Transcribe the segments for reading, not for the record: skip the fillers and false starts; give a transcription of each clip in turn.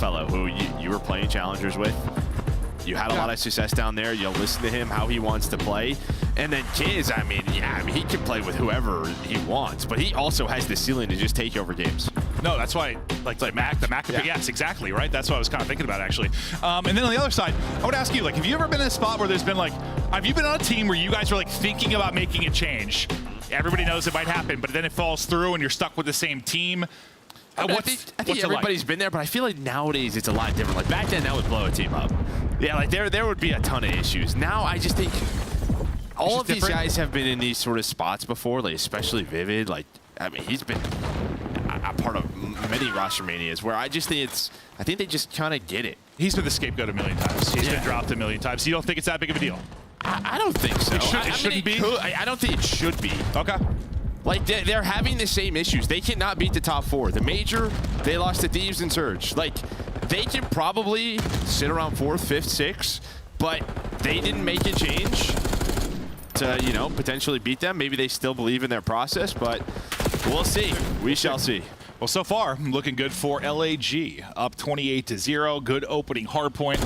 fellow who you were playing challengers with. You had a lot of success down there. You'll listen to him, how he wants to play. And then Kiz, I mean, he can play with whoever he wants, but he also has the ceiling to just take over games. No, that's why, like the Mac, yes, exactly, right? That's what I was kind of thinking about, actually. And then on the other side, I would ask you, like, have you ever been in a spot where there's been, like, have you been on a team where you guys were, like, thinking about making a change? Everybody knows it might happen, but then it falls through and you're stuck with the same team. I think everybody's been there, but I feel like nowadays it's a lot different. Like back then, that would blow a team up. Yeah, like there would be a ton of issues. Now I just think all of these guys have been in these sort of spots before, like especially Vivid. Like I mean, he's been a part of many roster manias where I think they just kind of get it. He's been the scapegoat a million times. He's been dropped a million times. You don't think it's that big of a deal? I don't think so. It shouldn't be? I don't think it should be. Okay. Like, they're having the same issues. They cannot beat the top four. The Major, they lost to Thieves and Surge. Like, they can probably sit around 4th, 5th, 6th, but they didn't make a change to, you know, potentially beat them. Maybe they still believe in their process, but we'll see. We shall see. Well, so far, looking good for LAG. Up 28-0. Good opening hardpoint.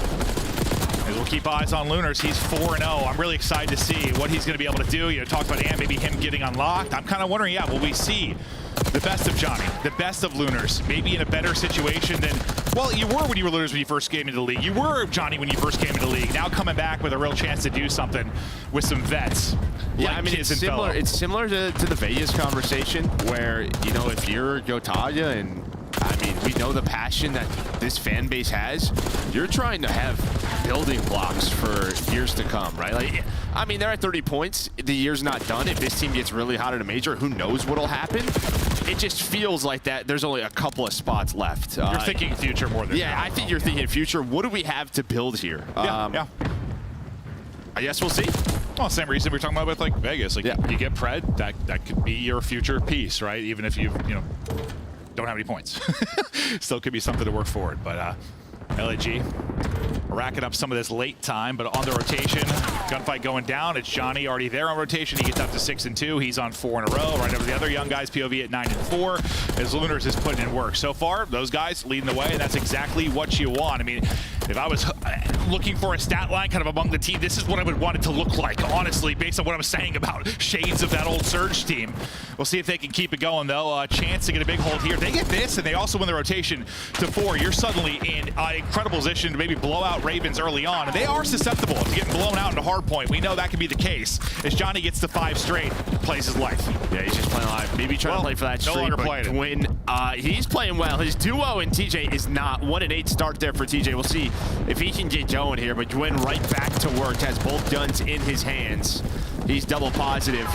As we'll keep eyes on Lunars, he's 4-0. I'm really excited to see what he's going to be able to do. You know, talked about maybe him getting unlocked. I'm kind of wondering, will we see the best of Johnny, the best of Lunars, maybe in a better situation than, well, you were when you were Lunars when you first came into the league. You were Johnny when you first came into the league. Now coming back with a real chance to do something with some vets. Yeah, like I mean, it's similar to the Vegas conversation where, you know, if you're Gotalia and I mean, we know the passion that this fan base has. You're trying to have building blocks for years to come, right? Like, I mean, they're at 30 points. The year's not done. If this team gets really hot at a major, who knows what'll happen? It just feels like that there's only a couple of spots left. You're thinking future more than I think you're thinking future. What do we have to build here? Yeah. I guess we'll see. Well, same reason we were talking about with like Vegas. Like you get Pred, that could be your future piece, right? Even if you don't have any points. Still could be something to work forward. But LAG racking up some of this late time, but on the rotation, gunfight going down. It's Johnny already there on rotation. He gets up to 6-2. He's on 4 in a row. Right over the other young guys, POV at 9-4. As Lunars is putting in work. So far, those guys leading the way, and that's exactly what you want. I mean, if I was looking for a stat line kind of among the team, this is what I would want it to look like, honestly, based on what I was saying about shades of that old Surge team. We'll see if they can keep it going, though. A chance to get a big hold here. They get this, and they also win the rotation to 4. You're suddenly in an incredible position to maybe blow out Ravens early on, and they are susceptible to getting blown out into hardpoint. We know that can be the case as Johnny gets to 5 straight, plays his life. Yeah, he's just playing live. Maybe trying to play for that streak, but Gwyn, he's playing well. His duo and TJ is not. 1-8 start there for TJ. We'll see if he can get going here, but Gwyn right back to work, has both guns in his hands. He's double positive.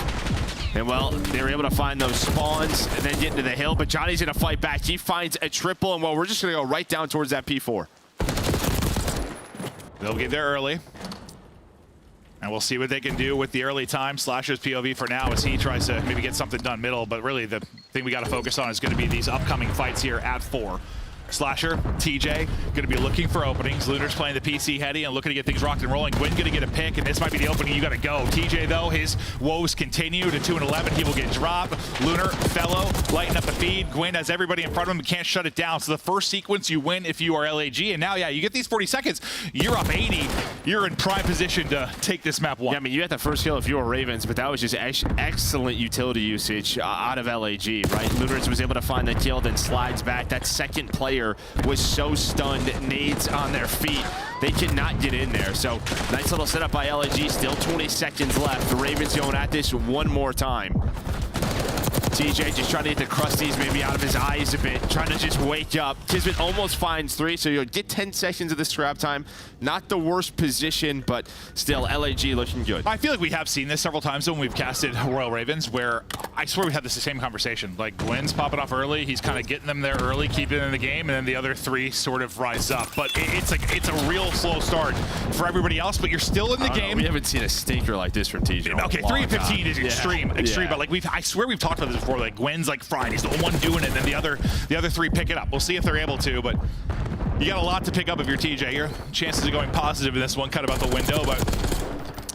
And, well, they were able to find those spawns and then get into the hill, but Johnny's going to fight back. He finds a triple, and, well, we're just going to go right down towards that P4. They'll get there early. And we'll see what they can do with the early time. Slasher's POV for now as he tries to maybe get something done middle, but really the thing we got to focus on is going to be these upcoming fights here at 4. Slasher, TJ, going to be looking for openings. Lunar's playing the PC heady and looking to get things rocked and rolling. Gwyn going to get a pick, and this might be the opening you got to go. TJ, though, his woes continue to 2-11. He will get dropped. Lunar, Fellow, lighten up the feed. Gwyn has everybody in front of him and can't shut it down. So the first sequence you win if you are LAG, and now, you get these 40 seconds. You're up 80. You're in prime position to take this map 1. Yeah, I mean, you had the first kill if you were Ravens, but that was just excellent utility usage out of LAG, right? Lunars was able to find the kill, then slides back. That second player was so stunned, nades on their feet. They cannot get in there. So nice little setup by LAG. Still 20 seconds left. The Ravens going at this one more time. TJ just trying to get the crusties maybe out of his eyes a bit, trying to just wake up. Kismet almost finds 3, so you'll get 10 seconds of the scrap time. Not the worst position, but still LAG looking good. I feel like we have seen this several times when we've casted Royal Ravens, where I swear we had the same conversation. Like, Gwyn's popping off early, he's kind of getting them there early, keeping them in the game, and then the other 3 sort of rise up. But it's a real slow start for everybody else, but you're still in the game. We haven't seen a stinker like this from TJ. Okay, 3-15 is extreme, but like I swear we've talked about this before. Like, Gwyn's like fried, he's the one doing it, and then the other 3 pick it up. We'll see if they're able to, but you got a lot to pick up if you're TJ. Your chances of going positive in this one kind of out the window, but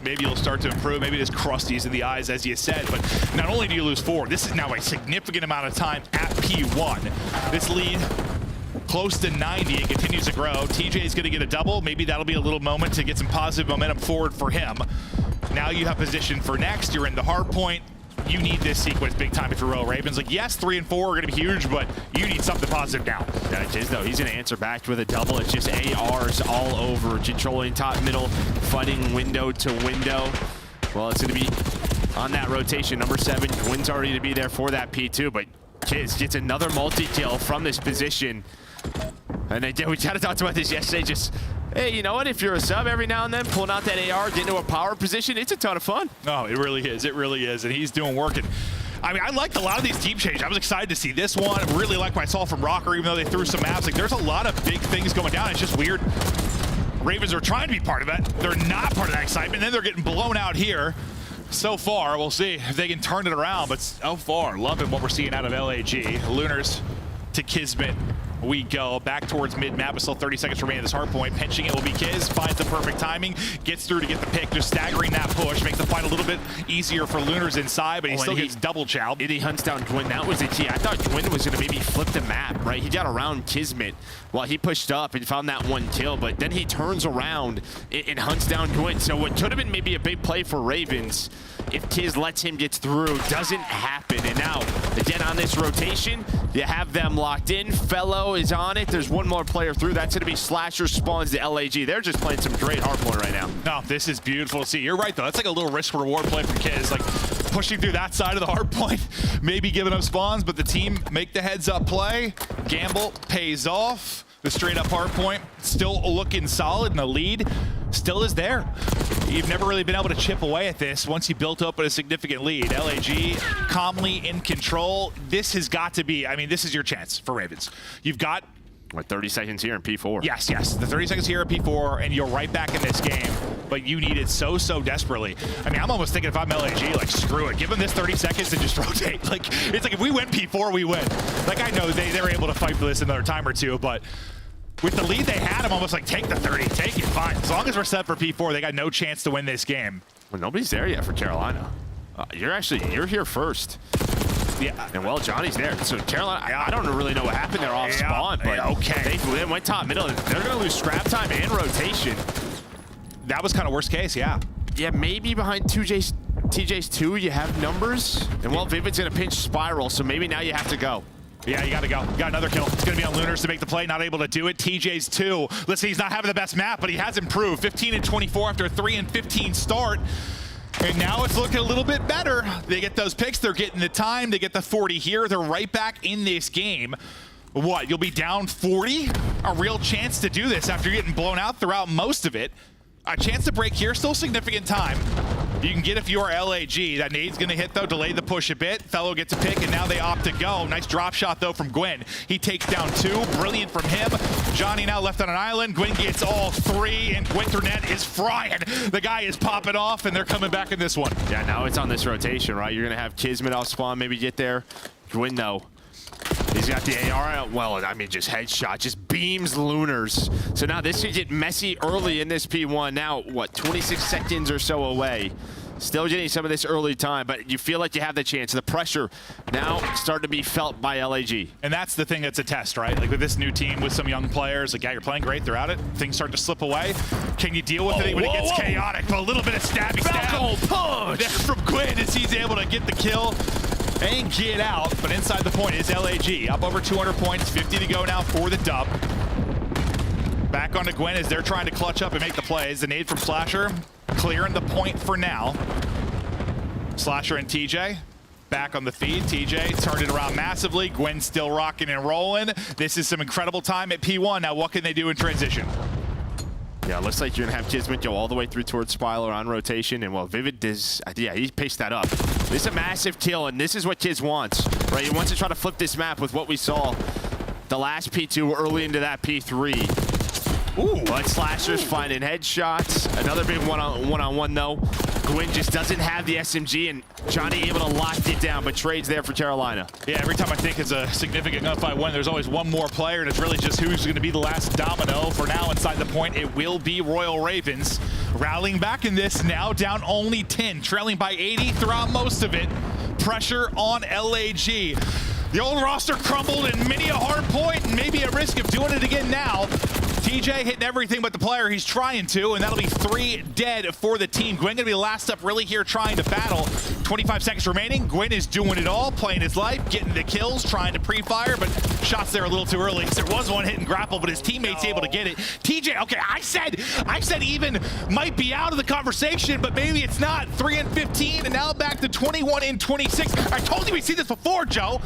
maybe you'll start to improve. Maybe there's crusties in the eyes, as you said, but not only do you lose 4, this is now a significant amount of time at P1. This lead close to 90. It continues to grow. TJ is going to get a double. Maybe that'll be a little moment to get some positive momentum forward for him. Now you have position for next. You're in the hard point. You need this sequence big time if you're Royal Ravens. Like, yes, 3 and 4 are going to be huge, but you need something positive now. Yeah, it is, though. He's going to answer back with a double. It's just ARs all over, controlling top, middle, fighting window to window. Well, it's going to be on that rotation. Number 7, Gwyn's already to be there for that P2, but Kiz gets another multi-kill from this position. And we kind of talked about this yesterday, just, hey, you know what? If you're a sub every now and then, pulling out that AR, getting into a power position, it's a ton of fun. No, it really is. It really is. And he's doing work. And I mean, I liked a lot of these team changes. I was excited to see this one. I really like what I saw from Rocker, even though they threw some maps. Like, there's a lot of big things going down. It's just weird. Ravens are trying to be part of it. They're not part of that excitement. Then they're getting blown out here. So far, we'll see if they can turn it around. But so far, loving what we're seeing out of LAG. Lunars to Kismet. We go back towards mid-map with still 30 seconds remaining at this hard point. Pinching it will be Kiz, finds the perfect timing, gets through to get the pick, just staggering that push, makes the fight a little bit easier for Lunars inside, but he still gets double chowed. And he hunts down Gwyn. That was the key. I thought Gwyn was going to maybe flip the map, right? He got around Kismet while he pushed up and found that one kill, but then he turns around and hunts down Gwyn. So what could have been maybe a big play for Ravens, if Kiz lets him get through, doesn't happen. And now, again, on this rotation, you have them locked in. Fellow is on it. There's one more player through. That's going to be Slasher spawns the LAG. They're just playing some great hardpoint right now. No, this is beautiful to see. You're right, though. That's like a little risk-reward play from Kiz. Like, pushing through that side of the hardpoint, maybe giving up spawns, but the team make the heads-up play. Gamble pays off. The straight-up hardpoint still looking solid, and the lead still is there. You've never really been able to chip away at this once you built up a significant lead. LAG calmly in control. This has got to be, I mean, this is your chance for Ravens. You've got... What, 30 seconds here in P4? Yes, yes. The 30 seconds here at P4, and you're right back in this game, but you need it so desperately. I mean, I'm almost thinking if I'm LAG, like, screw it. Give them this 30 seconds and just rotate. Like, it's like if we win P4, we win. Like, I know they're able to fight for this another time or two, but with the lead they had, I'm almost like, take the 30, take it, fine. As long as we're set for P4, they got no chance to win this game. Well, nobody's there yet for Carolina. You're here first. Yeah, and well, Johnny's there. So Carolina, I don't really know what happened there off spawn, but okay. They went top middle. They're going to lose scrap time and rotation. That was kind of worst case, yeah. Yeah, maybe behind TJ's 2, you have numbers. And well, Vivid's going to pinch Spiral, so maybe now you have to go. Yeah, you got to go. You got another kill. It's going to be on Lunars to make the play. Not able to do it. TJ's 2. Listen, he's not having the best map, but he has improved. 15 and 24 after a 3 and 15 start. And now it's looking a little bit better. They get those picks. They're getting the time. They get the 40 here. They're right back in this game. What, you'll be down 40? A real chance to do this after getting blown out throughout most of it. A chance to break here. Still significant time. You can get if you are LAG. That nade's going to hit, though. Delay the push a bit. Fellow gets a pick, and now they opt to go. Nice drop shot, though, from Gwyn. He takes down 2. Brilliant from him. Johnny now left on an island. Gwyn gets all 3, and Gwinternet is frying. The guy is popping off, and they're coming back in this one. Yeah, now it's on this rotation, right? You're going to have Kismet off spawn, maybe get there. Gwyn, though. He's got the AR out. Well, I mean, just headshot, just beams Lunars. So now this should get messy early in this P1. Now, what, 26 seconds or so away. Still getting some of this early time, but you feel like you have the chance. The pressure now starting to be felt by LAG. And that's the thing that's a test, right? Like with this new team, with some young players, like, yeah, you're playing great, they're at it. Things start to slip away. Can you deal with it when it gets chaotic? But a little bit of stabby stab punch from Gwyn as he's able to get the kill and get out. But inside the point is LAG. Up over 200 points, 50 to go now for the dub. Back onto Gwyn as they're trying to clutch up and make the plays. The nade from Slasher, clearing the point for now. Slasher and TJ back on the feed. TJ turned it around massively. Gwyn still rocking and rolling. This is some incredible time at P1. Now what can they do in transition? Yeah, looks like you're going to have Kismet go all the way through towards Spiler on rotation. And, well, Vivid does, yeah, he paced that up. This is a massive kill, and this is what Kiz wants, right? He wants to try to flip this map with what we saw the last P2 early into that P3. Ooh, but Slasher's finding headshots. Another big one-on-one, though. Gwyn just doesn't have the SMG, and Johnny able to lock it down, but trades there for Carolina. Yeah, every time I think it's a significant gunfight win, there's always one more player, and it's really just who's going to be the last domino. For now, inside the point, it will be Royal Ravens. Rallying back in this, now down only 10, trailing by 80 throughout most of it. Pressure on LAG. The old roster crumbled and many a hard point and maybe a risk of doing it again now. TJ hitting everything but the player he's trying to, and that'll be 3 dead for the team. Gwyn gonna be last up really here trying to battle. 25 seconds remaining. Gwyn is doing it all, playing his life, getting the kills, trying to pre-fire, but shots there a little too early. There was one hit and grapple, but his teammate's able to get it. TJ, okay, I said even might be out of the conversation, but maybe it's not. 3 and 15, and now back to 21 and 26. I told you we'd see this before, Joe.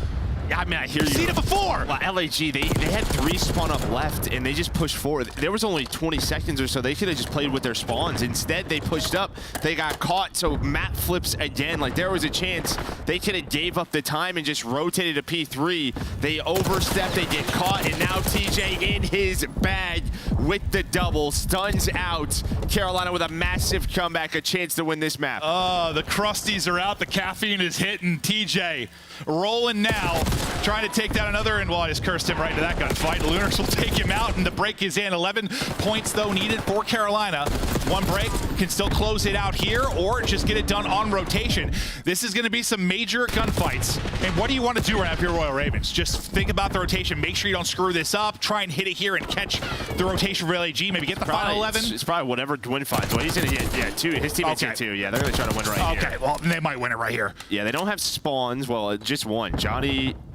Yeah, I mean, I hear you. Seen it before. Well, LAG, they had 3 spawn up left, and they just pushed forward. There was only 20 seconds or so. They could have just played with their spawns. Instead, they pushed up. They got caught, so map flips again. Like, there was a chance they could have gave up the time and just rotated to P3. They overstepped, they get caught, and now TJ in his bag with the double. Stuns out. Carolina with a massive comeback, a chance to win this map. Oh, the crusties are out. The caffeine is hitting. TJ rolling now. Trying to take down another, and well, I just cursed him right into that gunfight. Lunars will take him out, and the break is in. 11 points, though, needed for Carolina. 1 break can still close it out here, or just get it done on rotation. This is going to be some major gunfights. And what do you want to do right now if you're Royal Ravens? Just think about the rotation. Make sure you don't screw this up. Try and hit it here and catch the rotation for LAG. Maybe get the final 11. It's probably whatever Gwyn finds. Well, he's going to get 2. His teammates get 2. Yeah, they're going to try to win right here. Okay, well, they might win it right here. Yeah, they don't have spawns. Well, just 1.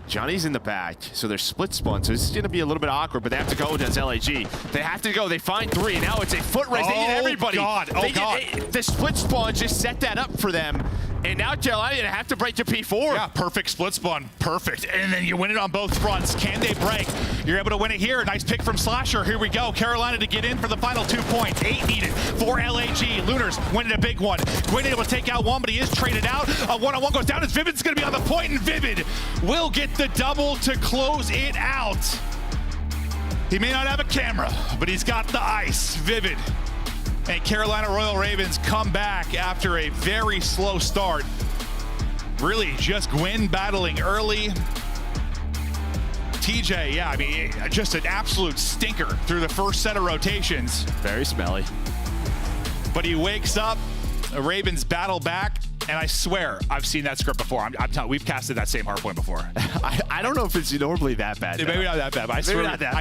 Johnny's in the back, so they're split spawn, so this is going to be a little bit awkward, but they have to go against LAG. They have to go. They find 3. Now it's a foot race. They get everybody. God. The split spawn just set that up for them, and now Carolina going to have to break to P4. Yeah, perfect split spawn. Perfect. And then you win it on both fronts. Can they break? You're able to win it here. Nice pick from Slasher. Here we go. Carolina to get in for the final 2 points. 8 needed for LAG. Lunars winning a big one. Gwyn able to take out one, but he is traded out. A one-on-one goes down as Vivid's going to be on the point, and Vivid will get the double to close it out. He may not have a camera, but he's got the ice. Vivid. And Carolina Royal Ravens come back after a very slow start. Really just Gwyn battling early. TJ, yeah, I mean, just an absolute stinker through the first set of rotations. Very smelly. But he wakes up, the Ravens battle back, and I swear I've seen that script before. I'm telling, we've casted that same hardpoint before. I don't know if it's normally that bad. Maybe not that bad, but I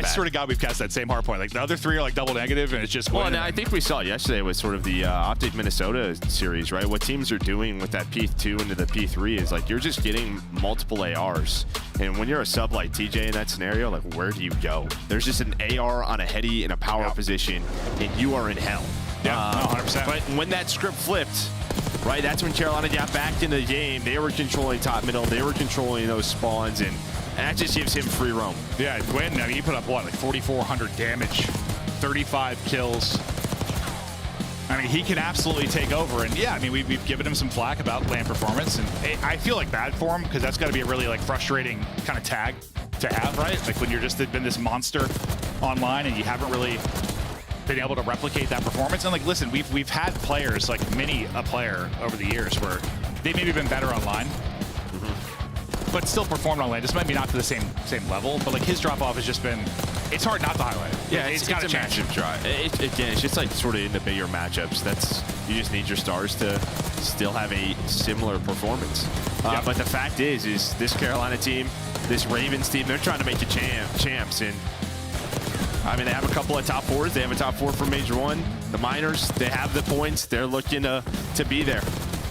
swear to God we've cast that same hardpoint. Like the other 3 are like double negative, and it's just. Well, I think we saw it yesterday with sort of the Optic Minnesota series, right? What teams are doing with that P2 into the P3 is like you're just getting multiple ARs, and when you're a sub like TJ in that scenario, like where do you go? There's just an AR on a heady in a power position, and you are in hell. Yeah, 100%. But when that script flipped, right, that's when Carolina got back into the game. They were controlling top middle. They were controlling those spawns, and that just gives him free roam. Yeah, Gwyn, I mean, he put up, what, like 4,400 damage, 35 kills. I mean, he can absolutely take over. And yeah, I mean, we've given him some flack about land performance, and I feel like bad for him because that's got to be a really like frustrating kind of tag to have, right? Like when you're just been this monster online and you haven't really been able to replicate that performance. And like, listen, we've had players, like many a player over the years where they maybe been better online, but still performed online. Just maybe not to the same level, but like his drop off has just been, it's hard not to highlight. Yeah, it's got a matchup try. Again, it's just like sort of in the bigger matchups. You just need your stars to still have a similar performance. But the fact is this Carolina team, this Ravens team, they're trying to make it champs. And I mean, they have a couple of top 4s. They have a top 4 for Major 1. The Miners, they have the points. They're looking to be there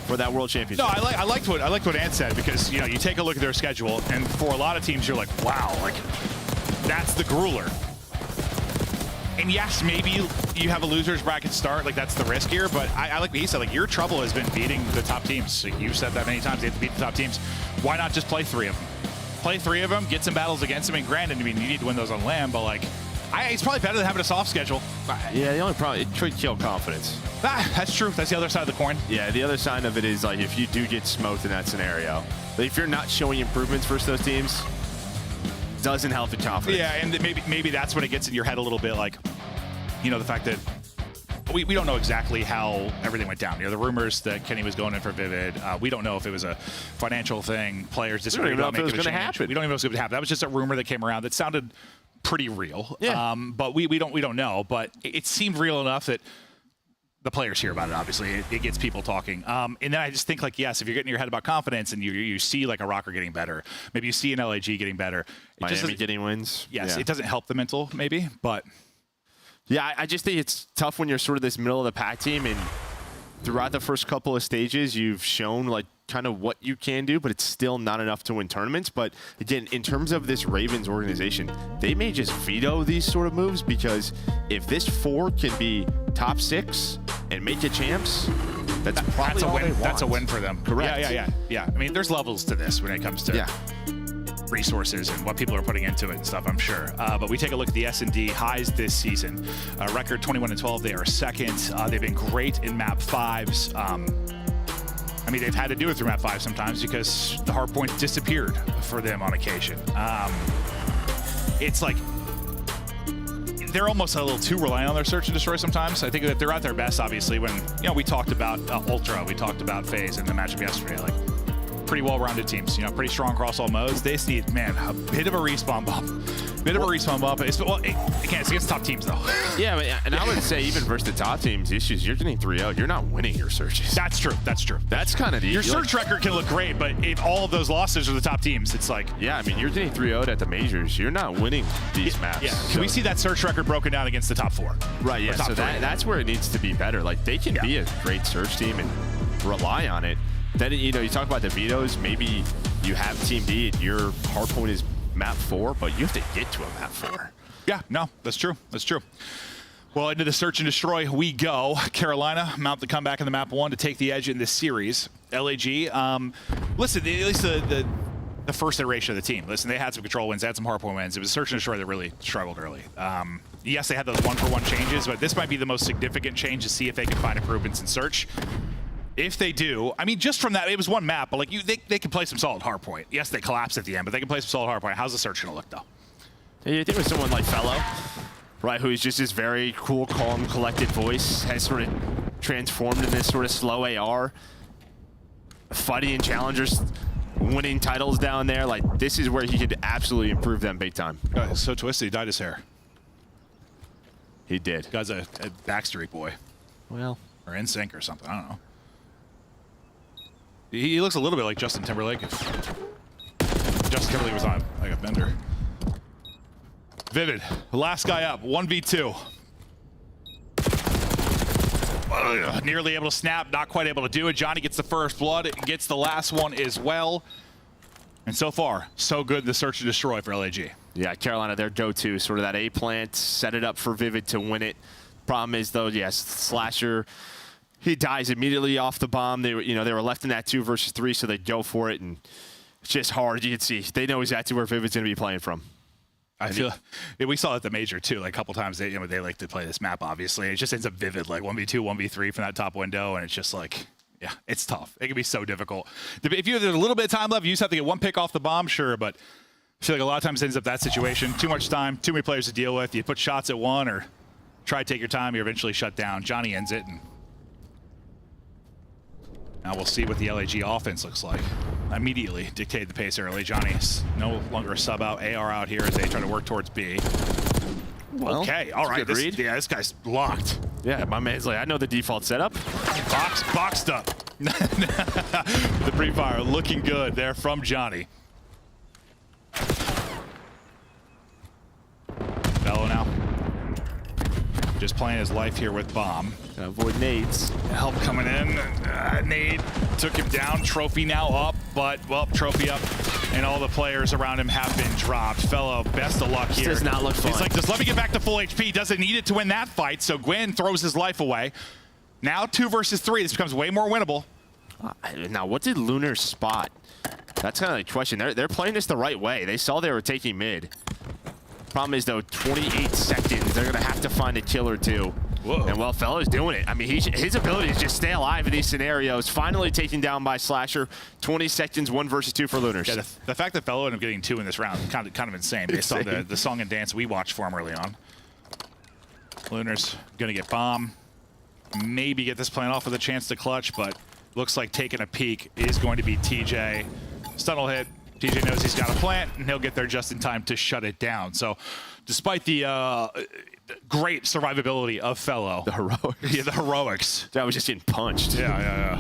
for that World Championship. No, I liked what Ant said, because you know, you take a look at their schedule, and for a lot of teams, you're like, wow, like that's the grueler. And yes, maybe you have a loser's bracket start, like that's the risk here, but I like what he said, like your trouble has been beating the top teams. So you've said that many times, they have to beat the top teams. Why not just play 3 of them? Play 3 of them, get some battles against them, and granted, I mean, you need to win those on land, but like, it's probably better than having a soft schedule. Yeah, the only problem, it could kill confidence. That's true. That's the other side of the coin. Yeah, the other side of it is like if you do get smoked in that scenario, but if you're not showing improvements versus those teams, doesn't help the confidence. Yeah, and maybe that's when it gets in your head a little bit, like, you know, the fact that we don't know exactly how everything went down. You know, the rumors that Kenny was going in for Vivid, we don't know if it was a financial thing, players disagreed about making a change. We don't even know if it was going to happen. That was just a rumor that came around that sounded pretty real. Yeah. But we don't know. But it seemed real enough that the players hear about it, obviously. It gets people talking. And then I just think, like, yes, if you're getting in your head about confidence and you see, like, a Rocker getting better, maybe you see an LAG getting better. Miami getting wins. Yes, it doesn't help the mental, maybe, but... Yeah, I just think it's tough when you're sort of this middle-of-the-pack team, and throughout the first couple of stages, you've shown, like, kind of what you can do, but it's still not enough to win tournaments. But again, in terms of this Ravens organization, they may just veto these sort of moves, because if this 4 can be top 6 and make it champs, that's probably all they want. That's a win for them. Correct. Yeah. I mean, there's levels to this when it comes to resources and what people are putting into it and stuff, I'm sure. But we take a look at the S&D highs this season. Record 21-12. They are second. They've been great in map 5s. I mean, they've had to do it through map 5 sometimes because the hardpoint disappeared for them on occasion. It's like they're almost a little too reliant on their search and destroy sometimes. I think that they're at their best, obviously, when, you know, we talked about Ultra, we talked about FaZe in the matchup yesterday. Like, pretty well-rounded teams, you know, pretty strong across all modes. They just need, man, a bit of a respawn bump. It's against top teams, though. Yeah, and I would say even versus the top teams, issues, you're getting 3-0. You're not winning your searches. That's true. That's kind of the... Your search record can look great, but if all of those losses are the top teams, it's like... Yeah, I mean, you're getting 3-0'd at the majors. You're not winning these maps. Yeah, can we see that search record broken down against the top 4? Right, yeah, so that's where it needs to be better. Like, they can be a great search team and rely on it. Then, you know, you talk about the vetoes. Maybe you have Team D and your hardpoint is map 4, but you have to get to a map 4. Yeah, no, that's true. Well, into the search and destroy we go. Carolina mount the comeback in the map 1 to take the edge in this series. LAG, listen, at least the first iteration of the team. Listen, they had some control wins, they had some hardpoint wins. It was search and destroy that really struggled early. Yes, they had those 1-for-1 changes, but this might be the most significant change to see if they can find improvements in search. If they do, I mean, just from that, it was one map, but like they can play some solid hardpoint. Yes, they collapsed at the end, but they can play some solid hardpoint. How's the search gonna look, though? I think with someone like Fellow, right, who's just this very cool, calm, collected voice, has sort of transformed in this sort of slow AR, fighting in challengers, winning titles down there. Like, this is where he could absolutely improve them big time. So twisted, he dyed his hair. He did. Guy's a Backstreet Boy. Well, or NSYNC or something. I don't know. He looks a little bit like Justin Timberlake if Justin Timberlake was on like a bender. Vivid, last guy up, 1v2. Nearly able to snap, not quite able to do it. Johnny gets the first blood, gets the last one as well. And so far, so good the search and destroy for LAG. Yeah, Carolina, their go-to, sort of that A plant, set it up for Vivid to win it. Problem is, though, yes, Slasher, he dies immediately off the bomb. They were left in that 2 versus 3, so they go for it, and it's just hard. You can see they know exactly where Vivid's going to be playing from. I feel we saw it at the major too. Like a couple times, they like to play this map. Obviously, it just ends up Vivid, like 1v2, 1v3 from that top window, and it's just like, yeah, it's tough. It can be so difficult. If there's a little bit of time left, you just have to get one pick off the bomb, sure, but I feel like a lot of times it ends up that situation. Too much time, too many players to deal with. You put shots at one or try to take your time, you're eventually shut down. Johnny ends it, and now we'll see what the LAG offense looks like. Immediately dictated the pace early. Johnny's no longer a sub out, AR out here as they try to work towards B. Well, okay, all right. This guy's locked. Yeah, my man's like, I know the default setup. Boxed up. The pre-fire looking good there from Johnny. Bello now. Just playing his life here with Bomb. Avoid nades. Help coming in. Nade took him down. Trophy now up, but, well, Trophy up. And all the players around him have been dropped. Fellow, best of luck here. This does not look fun. He's like, just let me get back to full HP. Doesn't need it to win that fight, so Gwyn throws his life away. Now 2 versus 3. This becomes way more winnable. Now, what did Lunar spot? That's kind of the question. They're playing this the right way. They saw they were taking mid. Problem is, though, 28 seconds. They're going to have to find a kill or two. Whoa. And, well, Fellow's doing it. I mean, his ability is just stay alive in these scenarios. Finally taken down by Slasher. 20 seconds, 1 versus 2 for Lunars. Yeah, the fact that Fellow ended up getting 2 in this round is kind of insane based on the song and dance we watched for him early on. Lunars going to get Bomb. Maybe get this plant off with a chance to clutch, but looks like taking a peek is going to be TJ. Stun will hit. TJ knows he's got a plant, and he'll get there just in time to shut it down. So despite the great survivability of Fellow. The heroics. Yeah, the heroics. That was just getting punched. Yeah.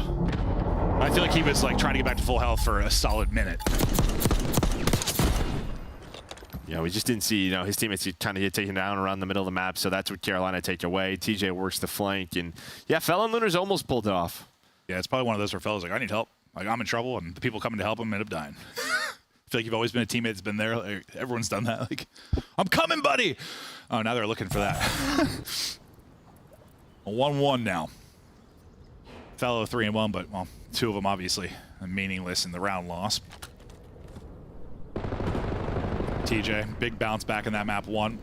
I feel like he was like trying to get back to full health for a solid minute. Yeah, we just didn't see, his teammates kind of get taken down around the middle of the map, so that's what Carolina take away. TJ works the flank, and yeah, Fellow and Lunars almost pulled it off. Yeah, it's probably one of those where Fellow's like, I need help. Like, I'm in trouble, and the people coming to help him end up dying. I feel like you've always been a teammate that's been there. Like, everyone's done that. Like, I'm coming, buddy. Oh, now they're looking for that. 1-1 now. Fellow 3-1, but, well, 2 of them obviously meaningless in the round loss. TJ, big bounce back in that map 1.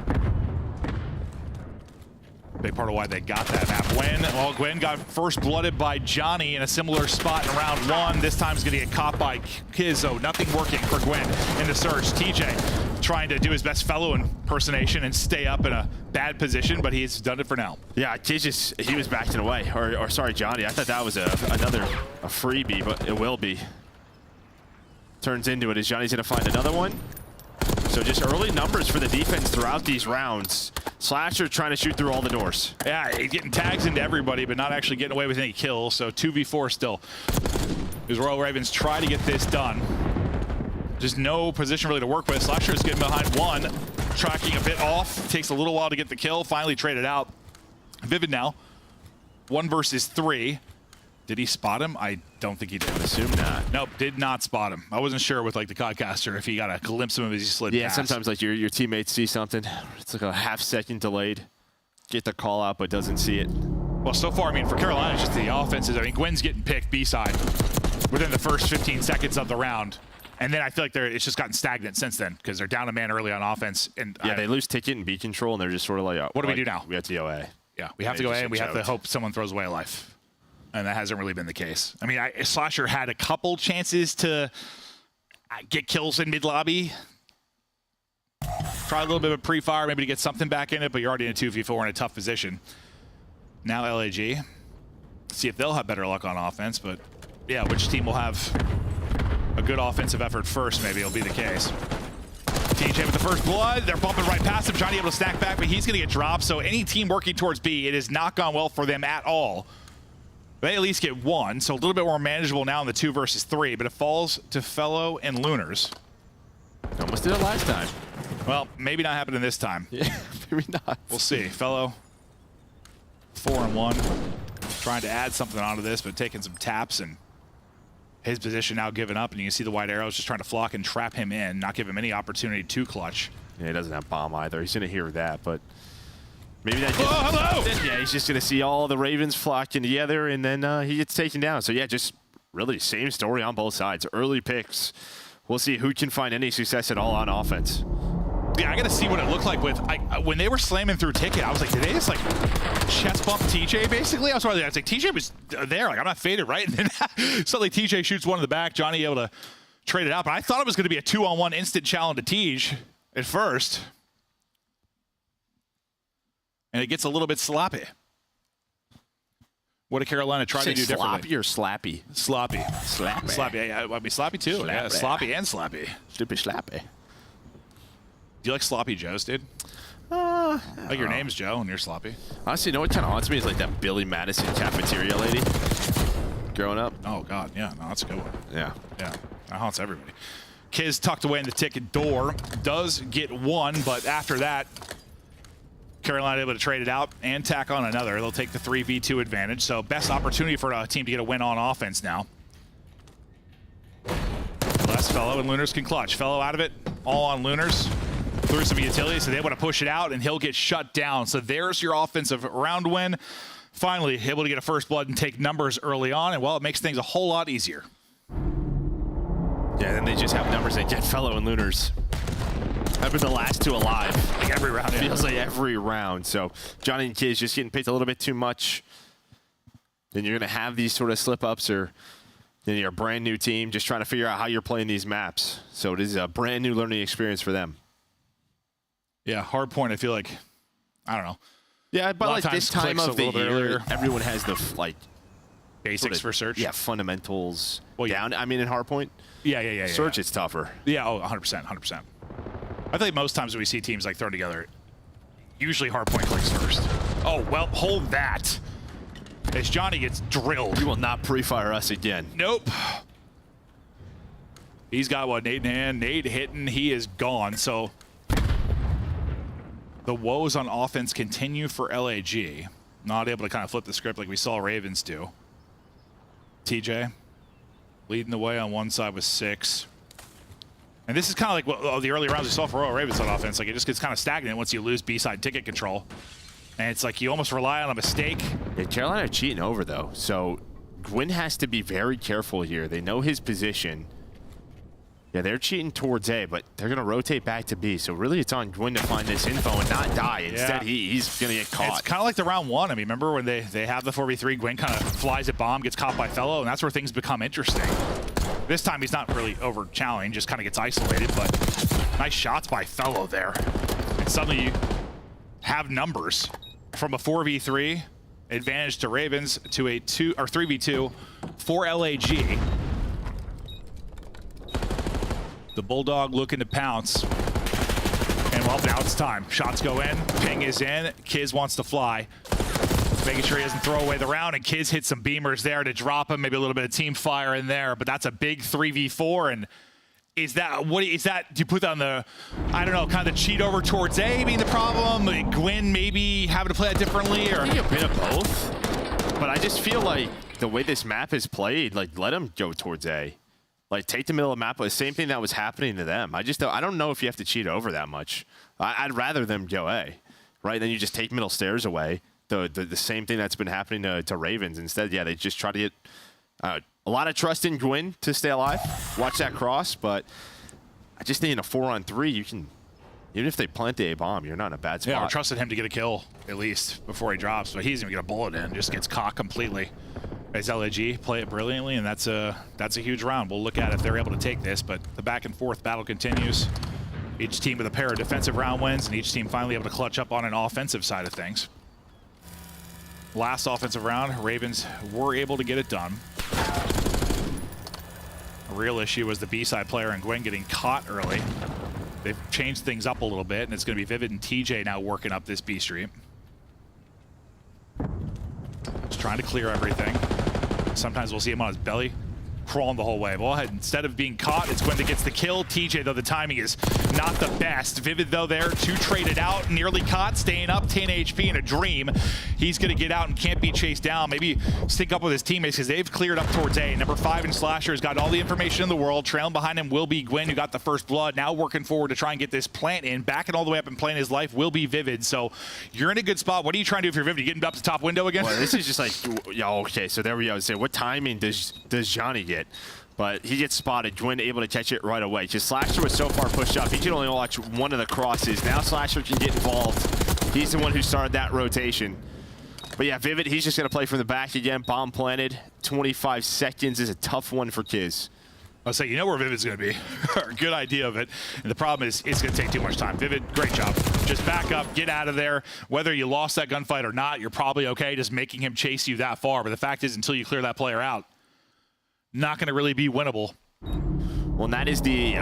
Big part of why they got that map win. Well, Gwen got first blooded by Johnny in a similar spot in round 1. This time he's going to get caught by Kizzo. Nothing working for Gwen in the search. TJ trying to do his best Fellow impersonation and stay up in a bad position, but he's done it for now. Yeah, Kiz he was backing away. Or sorry, Johnny. I thought that was a freebie, but it will be. Turns into it as Johnny's going to find another one. So just early numbers for the defense throughout these rounds. Slasher trying to shoot through all the doors. Yeah, he's getting tags into everybody, but not actually getting away with any kills. So 2v4 still. As Royal Ravens try to get this done. Just no position really to work with. Slasher is getting behind 1. Tracking a bit off. Takes a little while to get the kill. Finally traded out. Vivid now. 1 versus 3. Did he spot him? I don't think he did. I assume not. Nope, did not spot him. I wasn't sure with like the Codcaster if he got a glimpse of him as he slid past. Sometimes like your teammates see something. It's like a half-second delayed. Get the call out, but doesn't see it. Well, so far, I mean, for Carolina, it's just the offenses. I mean, Gwen's getting picked B-side within the first 15 seconds of the round. And then I feel like it's just gotten stagnant since then because they're down a man early on offense. And yeah, they lose ticket and B control, and they're just sort of like, what do we do now? We have to go A. Yeah, we have to go A, and we have to hope someone throws away a life. And that hasn't really been the case. I mean, Slasher had a couple chances to get kills in mid-lobby. Try a little bit of a pre-fire, maybe to get something back in it, but you're already in a 2v4 in a tough position. Now LAG. See if they'll have better luck on offense, but yeah, which team will have a good offensive effort first, maybe will be the case. TJ with the first blood. They're bumping right past him, trying to be able to stack back, but he's going to get dropped. So any team working towards B, it has not gone well for them at all. They at least get 1, so a little bit more manageable now in the 2 versus 3, but it falls to Fellow and Lunars. Almost did it last time. Well, maybe not happening this time. Yeah, maybe not. We'll see. Fellow 4-1, trying to add something onto this, but taking some taps, and his position now given up, and you can see the white arrows just trying to flock and trap him in, not give him any opportunity to clutch. Yeah, he doesn't have bomb either. He's going to hear that, but maybe that. Hello! Yeah, he's just going to see all the Ravens flocking together, and then he gets taken down. So yeah, just really same story on both sides. Early picks. We'll see who can find any success at all on offense. Yeah, I got to see what it looked like with when they were slamming through ticket. I was like, did they just like chest bump TJ basically? I was like, TJ was there. Like, I'm not faded, right? And then suddenly TJ shoots one in the back. Johnny able to trade it out, but I thought it was going to be a 2-on-1 instant challenge to Tej at first. And it gets a little bit sloppy. What did Carolina try to do differently? Sloppy or slappy? Sloppy. Slappy. Sloppy. Yeah, I'd be sloppy too. Slappy. Yeah, sloppy and slappy. Stupid slappy. Do you like sloppy Joes, dude? Like your name's Joe and you're sloppy. Honestly, you know what kind of haunts me is like that Billy Madison cafeteria lady growing up. Oh, God. Yeah, no, that's a good one. Yeah. Yeah, that haunts everybody. Kiz tucked away in the ticket door. Does get 1, but after that, Carolina able to trade it out and tack on another. They'll take the 3v2 advantage. So best opportunity for a team to get a win on offense now. Less Fellow and Lunars can clutch. Fellow out of it, all on Lunars. Through some utility, so they want to push it out, and he'll get shut down. So there's your offensive round win. Finally able to get a first blood and take numbers early on, and well, it makes things a whole lot easier. Yeah, then they just have numbers. They get Fellow and Lunars. I've been the last 2 alive. Like every round. It feels like every round. So Johnny and Kiz just getting picked a little bit too much. Then you're going to have these sort of slip-ups, or then you're a brand new team just trying to figure out how you're playing these maps. So it is a brand new learning experience for them. Yeah, Hardpoint, I feel like, I don't know. Yeah, but like this time of the year, everyone has the basics sort of, for search. Yeah, fundamentals down. I mean, in Hardpoint. Yeah. Search is tougher. Yeah, 100%. I think most times we see teams like thrown together, Usually Hardpoint clicks first. Oh, well, hold that. As Johnny gets drilled. You will not pre-fire us again. Nope. He's got one nade in hand. Nade hitting. He is gone. So the woes on offense continue for LAG. Not able to kind of flip the script like we saw Ravens do. TJ leading the way on one side with 6. And this is kind of like what the early rounds we saw for Royal Ravens on offense. Like, it just gets kind of stagnant once you lose B-side ticket control. And it's like you almost rely on a mistake. Yeah, Carolina are cheating over, though. So Gwyn has to be very careful here. They know his position. Yeah, they're cheating towards A, but they're going to rotate back to B. So really it's on Gwyn to find this info and not die. Instead, he's going to get caught. It's kind of like the round 1. I mean, remember when they have the 4v3, Gwyn kind of flies at bomb, gets caught by Fellow, and that's where things become interesting. This time he's not really over-challenged, just kind of gets isolated, but nice shots by Fellow there. And suddenly you have numbers from a 4v3 advantage to Ravens to a 3v2 for LAG. The Bulldog looking to pounce. And well, now it's time. Shots go in, ping is in, Kiz wants to fly. Making sure he doesn't throw away the round, and Kiz hits some beamers there to drop him. Maybe a little bit of team fire in there, but that's a big 3v4. And is that, what is that, do you put that on the, I don't know, kind of the cheat over towards A being the problem? Gwyn maybe having to play that differently? Or I think a bit of both, but I just feel like the way this map is played, like, let him go towards A. Like, take the middle of the map, the same thing that was happening to them. I don't know if you have to cheat over that much. I'd rather them go A, right? Then you just take middle stairs away. The same thing that's been happening to Ravens. Instead, yeah, they just try to get a lot of trust in Gwyn to stay alive. Watch that cross, but I just think in a 4-on-3, you can, even if they plant the A bomb, you're not in a bad spot. Yeah, we're trusting him to get a kill, at least, before he drops, but he's going to get a bullet in, just gets caught completely. As LAG play it brilliantly, and that's a huge round. We'll look at if they're able to take this, but the back and forth battle continues. Each team with a pair of defensive round wins, and each team finally able to clutch up on an offensive side of things. Last offensive round, Ravens were able to get it done. A real issue was the B-side player and Gwyn getting caught early. They've changed things up a little bit, and it's going to be Vivid and TJ now working up this B street. Just trying to clear everything. Sometimes we'll see him on his belly, crawling the whole way. Well, instead of being caught, it's Gwyn that gets the kill. TJ, though, the timing is not the best. Vivid, though, there, 2 traded out, nearly caught, staying up, 10 HP in a dream. He's going to get out and can't be chased down. Maybe sync up with his teammates because they've cleared up towards A. Number 5 in Slasher has got all the information in the world. Trailing behind him will be Gwyn, who got the first blood. Now working forward to try and get this plant in. Backing all the way up and playing his life will be Vivid. So you're in a good spot. What are you trying to do if you're Vivid? You getting up to top window again? Well, this is just like, yeah, okay, so there we go. So what timing does Johnny get? But he gets spotted. Gwyn able to catch it right away. Just Slasher was so far pushed up, he can only watch one of the crosses. Now Slasher can get involved. He's the one who started that rotation. But yeah, Vivid, he's just going to play from the back again. Bomb planted. 25 seconds is a tough one for Kiz. I'll say, you know where Vivid's going to be. Good idea of it. And the problem is, it's going to take too much time. Vivid, great job. Just back up, get out of there. Whether you lost that gunfight or not, you're probably okay just making him chase you that far. But the fact is, until you clear that player out, not going to really be winnable. Well, and that is the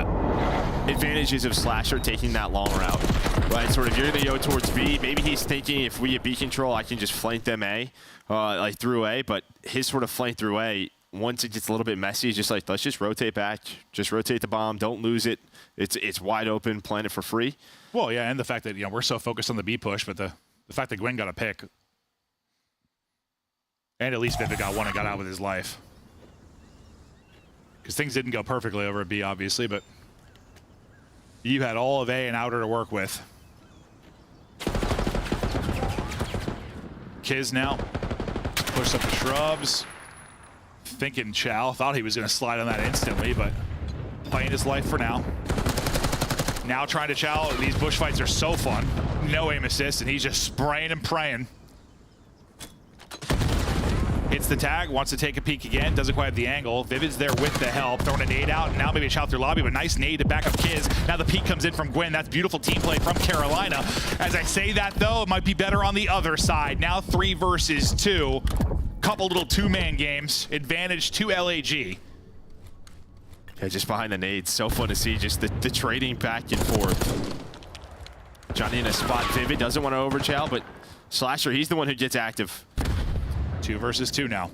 advantages of Slasher taking that long route. Right, sort of, you're going to go towards B. Maybe he's thinking if we get B control, I can just flank them A, like through A. But his sort of flank through A, once it gets a little bit messy, it's just like, let's just rotate back. Just rotate the bomb. Don't lose it. It's wide open. Plant it for free. Well, yeah, and the fact that, you know, we're so focused on the B push, but the fact that Gwyn got a pick. And at least Vivid got one and got out with his life. Because things didn't go perfectly over at B, obviously, but you had all of A and outer to work with. Kiz now push up the shrubs. Thinking Chow thought he was going to slide on that instantly, but playing his life for now. Now trying to Chow. These bush fights are so fun. No aim assist, and he's just spraying and praying. Hits the tag, wants to take a peek again, doesn't quite have the angle. Vivid's there with the help, throwing a nade out, and now maybe a shot through lobby, but nice nade to back up Kiz. Now the peek comes in from Gwyn. That's beautiful team play from Carolina. As I say that, though, it might be better on the other side. Now 3 versus 2. Couple little 2-man games. Advantage to LAG. Yeah, just behind the nades. So fun to see just the trading back and forth. Johnny in a spot. Vivid doesn't want to overchow, but Slasher, he's the one who gets active. 2 versus 2 now.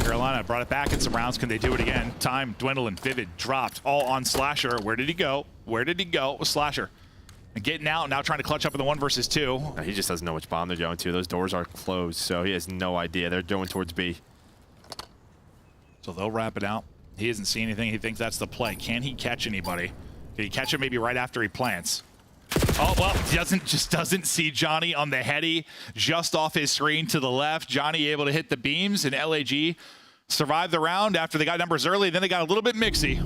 Carolina brought it back in some rounds. Can they do it again? Time dwindling. Vivid dropped all on Slasher. Where did he go? Where did he go? Slasher. And getting out, now trying to clutch up in the 1 versus 2. He just doesn't know which bomb they're going to. Those doors are closed, so he has no idea. They're going towards B. So they'll wrap it out. He doesn't see anything. He thinks that's the play. Can he catch anybody? Can he catch him maybe right after he plants? Oh, well, doesn't see Johnny on the heady, just off his screen to the left. Johnny able to hit the beams, and LAG survived the round after they got numbers early. Then they got a little bit mixy.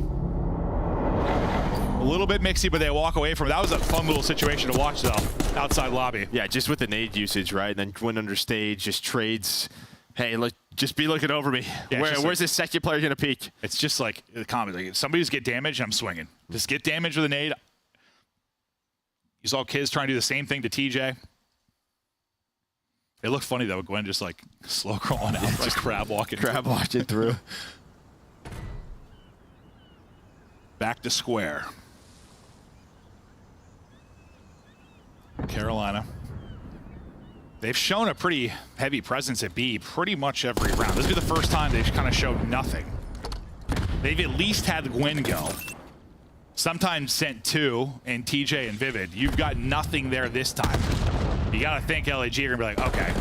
A little bit mixy, but they walk away from it. That was a fun little situation to watch, though, outside lobby. Yeah, just with the nade usage, right? And then Gwyn under stage just trades. Hey, look, just be looking over me. Yeah, where's this second player going to peek? It's just like the comment. Like, if somebody's get damaged, I'm swinging. Just get damaged with a nade. You saw kids trying to do the same thing to TJ. It looked funny, though. Gwen just, like, slow crawling out. Yeah, just crab walking. Crab walking through. Back to square. Carolina. They've shown a pretty heavy presence at B pretty much every round. This will be the first time they've kind of showed nothing. They've at least had Gwyn go. Sometimes sent 2 and TJ and Vivid. You've got nothing there this time. You got to think LAG are going to be like, okay.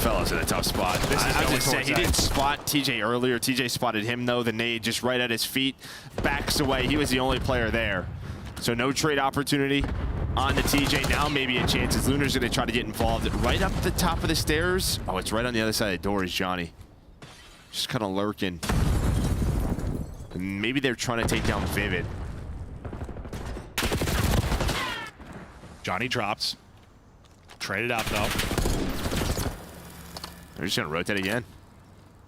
Fellas in a tough spot. This is I just say he didn't spot TJ earlier. TJ spotted him, though. The nade just right at his feet. Backs away. He was the only player there. So no trade opportunity on the TJ. Now maybe a chance as Lunar's going to try to get involved. Right up the top of the stairs. Oh, it's right on the other side of the door is Johnny. Just kind of lurking. And maybe they're trying to take down Vivid. Johnny drops. Traded out, though. They're just going to rotate again.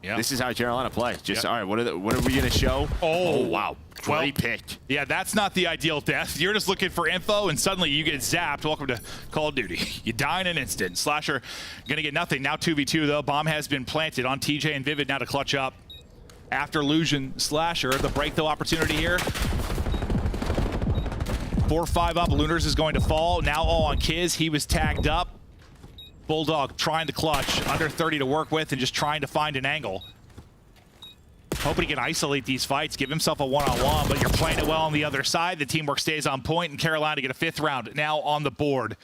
Yeah. This is how Carolina play. Just, all right, what are we going to show? Oh, wow. Great pick. Yeah, that's not the ideal death. You're just looking for info, and suddenly you get zapped. Welcome to Call of Duty. You die in an instant. Slasher going to get nothing. Now 2v2, though. Bomb has been planted on TJ and Vivid now to clutch up. After Illusion, Slasher, the break, though, opportunity here. 4-5 up. Lunars is going to fall. Now all on Kiz. He was tagged up. Bulldog trying to clutch. Under 30 to work with and just trying to find an angle. Hoping he can isolate these fights, give himself a one-on-one, but you're playing it well on the other side. The teamwork stays on point, and Carolina get a 5th round now on the board.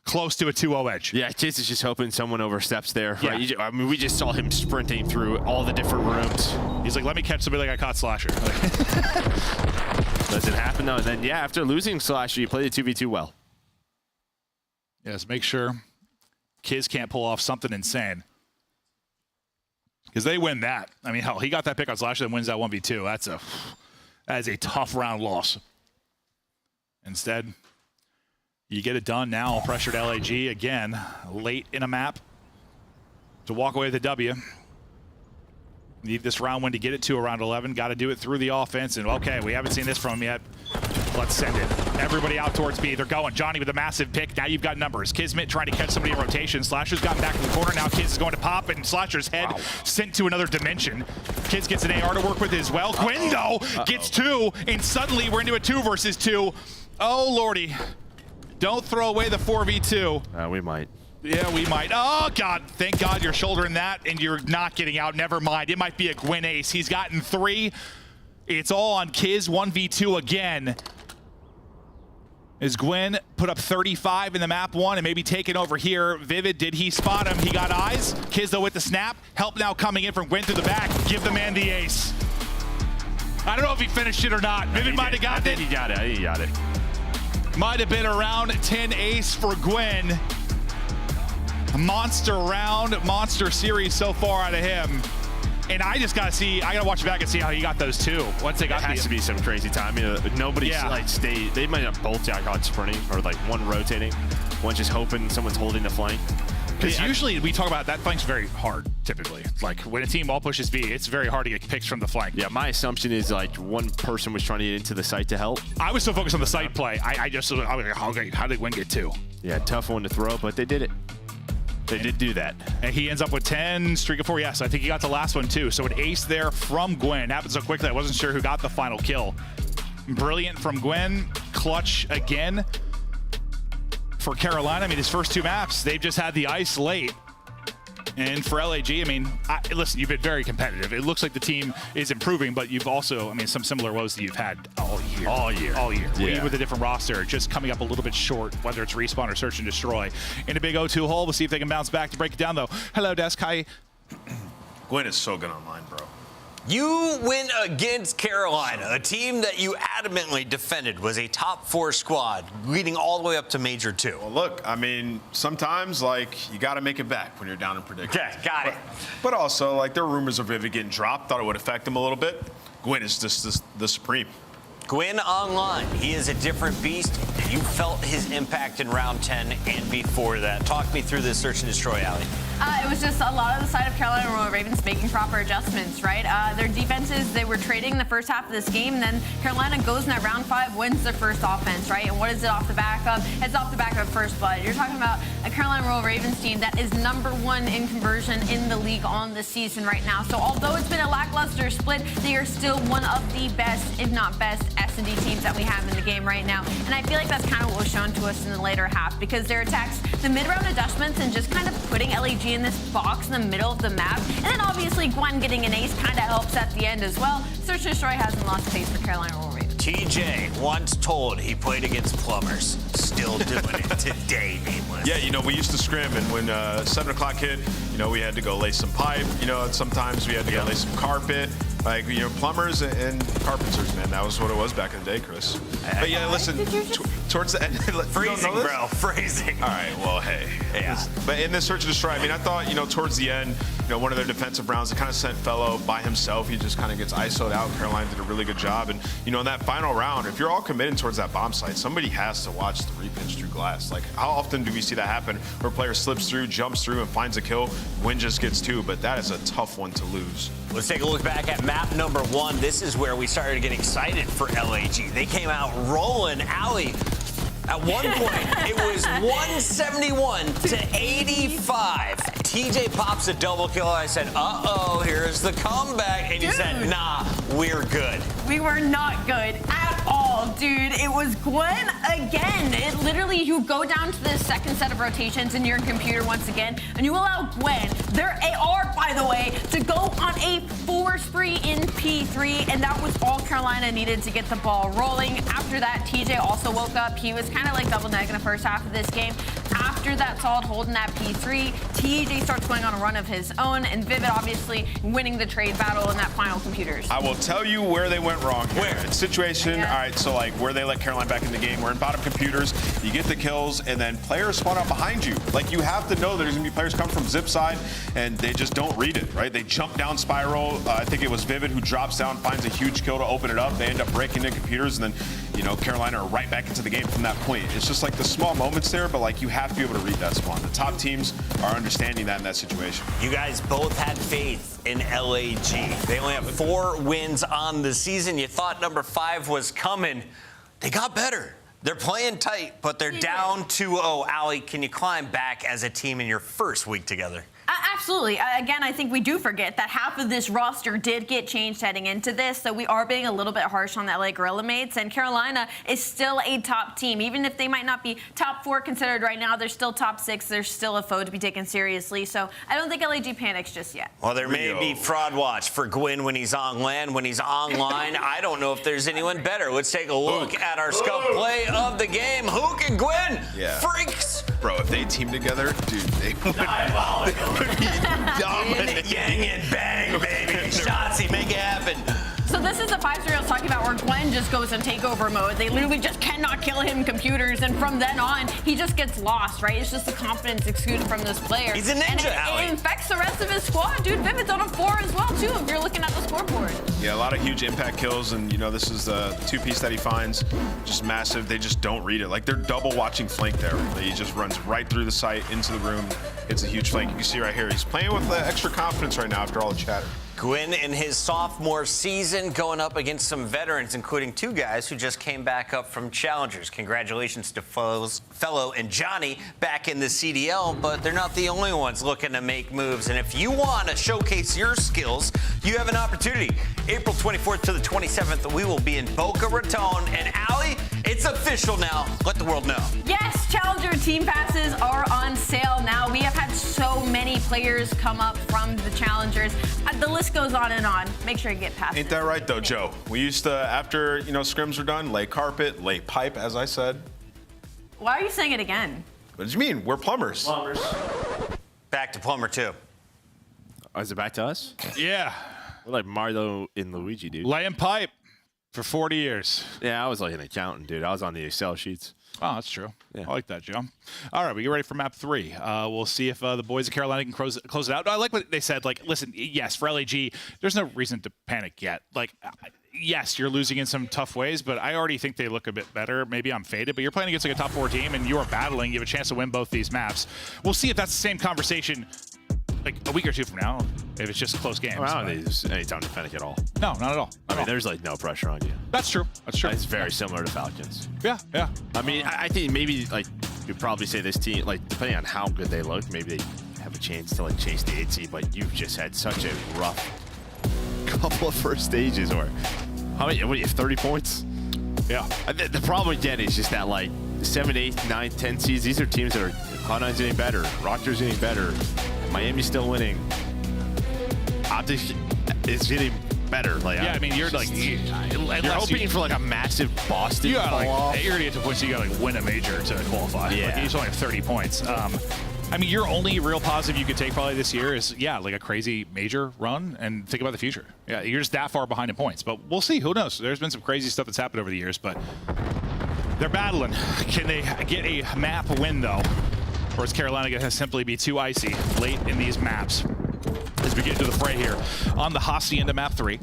Close to a 2-0 edge. Yeah, Kiz is just hoping someone oversteps there. Yeah. Right? I mean, we just saw him sprinting through all the different rooms. He's like, let me catch somebody like I caught Slasher. Doesn't happen, though. And then, yeah, after losing Slasher, you play the 2v2 well. Yes, make sure Kiz can't pull off something insane. Because they win that. I mean, hell, he got that pick on Slasher and wins that 1v2. That is a tough round loss. Instead, you get it done now. Pressured LAG again, late in a map to walk away with the W. Need this round win to get it to around 11. Got to do it through the offense. And okay, we haven't seen this from him yet. Let's send it. Everybody out towards B. They're going. Johnny with a massive pick. Now you've got numbers. Kismet trying to catch somebody in rotation. Slasher's gotten back in the corner. Now Kiz is going to pop, and Slasher's head sent to another dimension. Kiz gets an AR to work with as well. Gwyn, though, gets 2, and suddenly we're into a 2 versus 2. Oh, Lordy. Don't throw away the 4v2. We might. Yeah, we might. Oh, God. Thank God you're shouldering that, and you're not getting out. Never mind. It might be a Gwyn ace. He's gotten 3. It's all on Kiz. 1v2 again. As Gwyn put up 35 in the map 1 and maybe taken over here. Vivid, did he spot him? He got eyes. Kiz, though, with the snap. Help now coming in from Gwyn through the back. Give the man the ace. I don't know if he finished it or not. Vivid might have got it. He got it. He got it. Might have been around 10 ace for Gwyn. Monster round, monster series so far out of him. And I just gotta see, I gotta watch back and see how he got those 2. Once they got it has to be some crazy timing. Nobody's like stayed. They might have both got sprinting or like one rotating, one just hoping someone's holding the flank. Because usually we talk about that flank's very hard, typically. Like when a team all pushes B, it's very hard to get picks from the flank. Yeah, my assumption is like one person was trying to get into the site to help. I was so focused on the site play. I was like, okay, how did Gwyn get 2? Yeah, tough one to throw, but they did it. They did do that. And he ends up with 10, streak of 4. Yes, I think he got the last one too. So an ace there from Gwyn. Happened so quickly, I wasn't sure who got the final kill. Brilliant from Gwyn. Clutch again. for Carolina. I mean, his first 2 maps, they've just had the ice late. And for LAG, I mean, listen, you've been very competitive. It looks like the team is improving, but you've also, I mean, some similar woes that you've had all year. All year. Yeah. With a different roster, just coming up a little bit short, whether it's respawn or search and destroy. In a big O2 hole, we'll see if they can bounce back. To break it down, though, hello, Desk. Hi. Gwyn is so good online, bro. You win against Carolina, a team that you adamantly defended was a top 4 squad, leading all the way up to Major 2. Well, look, I mean, sometimes, like, you got to make it back when you're down in prediction. Okay, got it. But also, like, there were rumors of Vivid getting dropped. Thought it would affect him a little bit. Gwyn is just the supreme. Gwyn online, he is a different beast. You felt his impact in round 10 and before that. Talk me through this search and destroy, Allie. It was just a lot of the side of Carolina Royal Ravens making proper adjustments, right? Their defenses, they were trading the first half of this game, and then Carolina goes in that round 5, wins their first offense, right? And what is it off the back of? It's off the back of first blood. You're talking about a Carolina Royal Ravens team that is #1 in conversion in the league on the season right now. So although it's been a lackluster split, they are still one of the best, if not best, S&D teams that we have in the game right now. And I feel like that's kind of what was shown to us in the later half, because their attacks, the mid-round adjustments, and just kind of putting LAG in this box in the middle of the map. And then obviously Gwen getting an ace kind of helps at the end as well. Search and destroy hasn't lost pace for Carolina Royal Ravens. TJ, once told he played against plumbers, still doing it today, nameless. Yeah, you know, we used to scrim, and when 7 o'clock hit, you know, we had to go lay some pipe. You know, and sometimes we had to go lay some carpet. Like, you know, plumbers and carpenters, man. That was what it was back in the day, Chris. But yeah, listen, towards the end. Freezing, bro. Freezing. All right, well, hey. Yeah. But in this search and destroy, I mean, I thought, you know, towards the end, you know, one of their defensive rounds, they kind of sent Fellow by himself. He just kind of gets ISO'd out. Carolina did a really good job. And, you know, in that final round, if you're all committed towards that bomb site, somebody has to watch the repitch through glass. Like, how often do we see that happen where a player slips through, jumps through, and finds a kill? Win just gets 2, but that is a tough one to lose. Let's take a look back at map #1. This is where we started to get excited for LAG. They came out rolling. Allie, at one point, it was 171 to 85. TJ pops a double kill. I said, uh-oh, here's the comeback. And you said, nah, we're good. We were not good at all, dude. It was Gwen again. It literally, you go down to the second set of rotations in your computer once again, and you allow Gwen, their AR, by the way, to go on a 4 spree in P3, and that was all Carolina needed to get the ball rolling. After that, TJ also woke up. He was kind of like double neg in the first half of this game. After that solid hold in that P3, TJ starts going on a run of his own, and Vivid obviously winning the trade battle in that final computers. I will tell you where they went wrong here. Where? It's situation, Yeah. all right, so like where they let Carolina back in the game, we're in bottom computers, you get the kills, and then players spawn out behind you. Like, you have to know there's gonna be players come from zip side, and they just don't read it, right? They jump down spiral. I think it was Vivid who drops down, finds a huge kill to open it up. They end up breaking in computers, and then, you know, Carolina are right back into the game from that point. It's just like the small moments there, but like you have to be able to read that spawn. The top teams are understanding that in that situation. You guys both had faith in LAG. They only have 4 wins on the season. You thought #5 was coming. They got better. They're playing tight, but they're down 2-0. Allie, can you climb back as a team in your first week together? Absolutely. Again, I think we do forget that half of this roster did get changed heading into this, so we are being a little bit harsh on the LA Gorilla mates, and Carolina is still a top team. Even if they might not be top 4 considered right now, they're still top 6. They're still a foe to be taken seriously, so I don't think LAG panics just yet. Well, there may be fraud watch for Gwyn when he's on land. When he's online, I don't know if there's anyone better. Let's take a look at our scope play of the game. Hook and Gwyn, freaks. Bro, if they team together, dude, they would be dominant. Yang and bang, baby. Shotsy, make it happen. So this is the 5-3 I was talking about where Gwen just goes in takeover mode. They literally just cannot kill him computers, and from then on, he just gets lost, right? It's just the confidence exuded from this player. He's a ninja, and Allie. it infects the rest of his squad. Dude, Vivid's on a 4 as well, too, if you're looking at the scoreboard. Yeah, a lot of huge impact kills, and, you know, this is the 2-piece that he finds. Just massive. They just don't read it. Like, they're double watching flank there. He just runs right through the site, into the room. It's a huge flank. You can see right here, he's playing with extra confidence right now after all the chatter. Gwyn in his sophomore season going up against some veterans, including 2 guys who just came back up from Challengers. Congratulations to Fellow and Johnny back in the CDL, but they're not the only ones looking to make moves. And if you want to showcase your skills, you have an opportunity. April 24th to the 27th, we will be in Boca Raton. And Allie, it's official now. Let the world know. Yes, Challenger team passes are on sale now. We have had so many players come up from the Challengers. The list goes on and on. Make sure you get passes. Ain't that right, though, Joe? We used to, after, scrims were done, lay carpet, lay pipe, as I said. Why are you saying it again? What did you mean? We're plumbers. Back to Plumber 2. Oh, is it back to us? Yeah. We're like Mario and Luigi, dude. Laying pipe for 40 years. Yeah, I was like an accountant, dude. I was on the Excel sheets. Oh, that's true. Yeah. I like that, Joe. All right, we get ready for map 3. We'll see if the boys of Carolina can close it out. I like what they said. Like, listen, yes, for LAG, there's no reason to panic yet. Like, yes, you're losing in some tough ways, but I already think they look a bit better. Maybe I'm faded, but you're playing against like a top 4 team, and you are battling. You have a chance to win both these maps. We'll see if that's the same conversation like a week or 2 from now, if it's just close games. Well, I don't think there's any time to panic at all. No, not at all. I mean, there's like no pressure on you. That's true. That's true. It's very similar to Falcons. Yeah, yeah. I mean, I think maybe like you'd probably say this team, like depending on how good they look, maybe they have a chance to like chase the 8 seed. But you've just had such a rough couple of first stages. Or how many? What do you have? 30 points? Yeah. The problem again is just that like 7, 8, 9, 10 seeds. These are teams that are Cloud9's getting better, Rocktors getting better, Miami's still winning. Optics is getting better. Like, yeah, I mean, you're like, you're hoping for like a massive Boston you're fall off. You're gonna get to a point so you gotta like win a major to qualify. Yeah. Like, you just only have 30 points. I mean, your only real positive you could take probably this year is, yeah, like a crazy major run and think about the future. Yeah, you're just that far behind in points, but we'll see. Who knows? There's been some crazy stuff that's happened over the years, but they're battling. Can they get a map win though? Or is Carolina going to simply be too icy late in these maps? As we get into the fray here on the Hosty into map 3.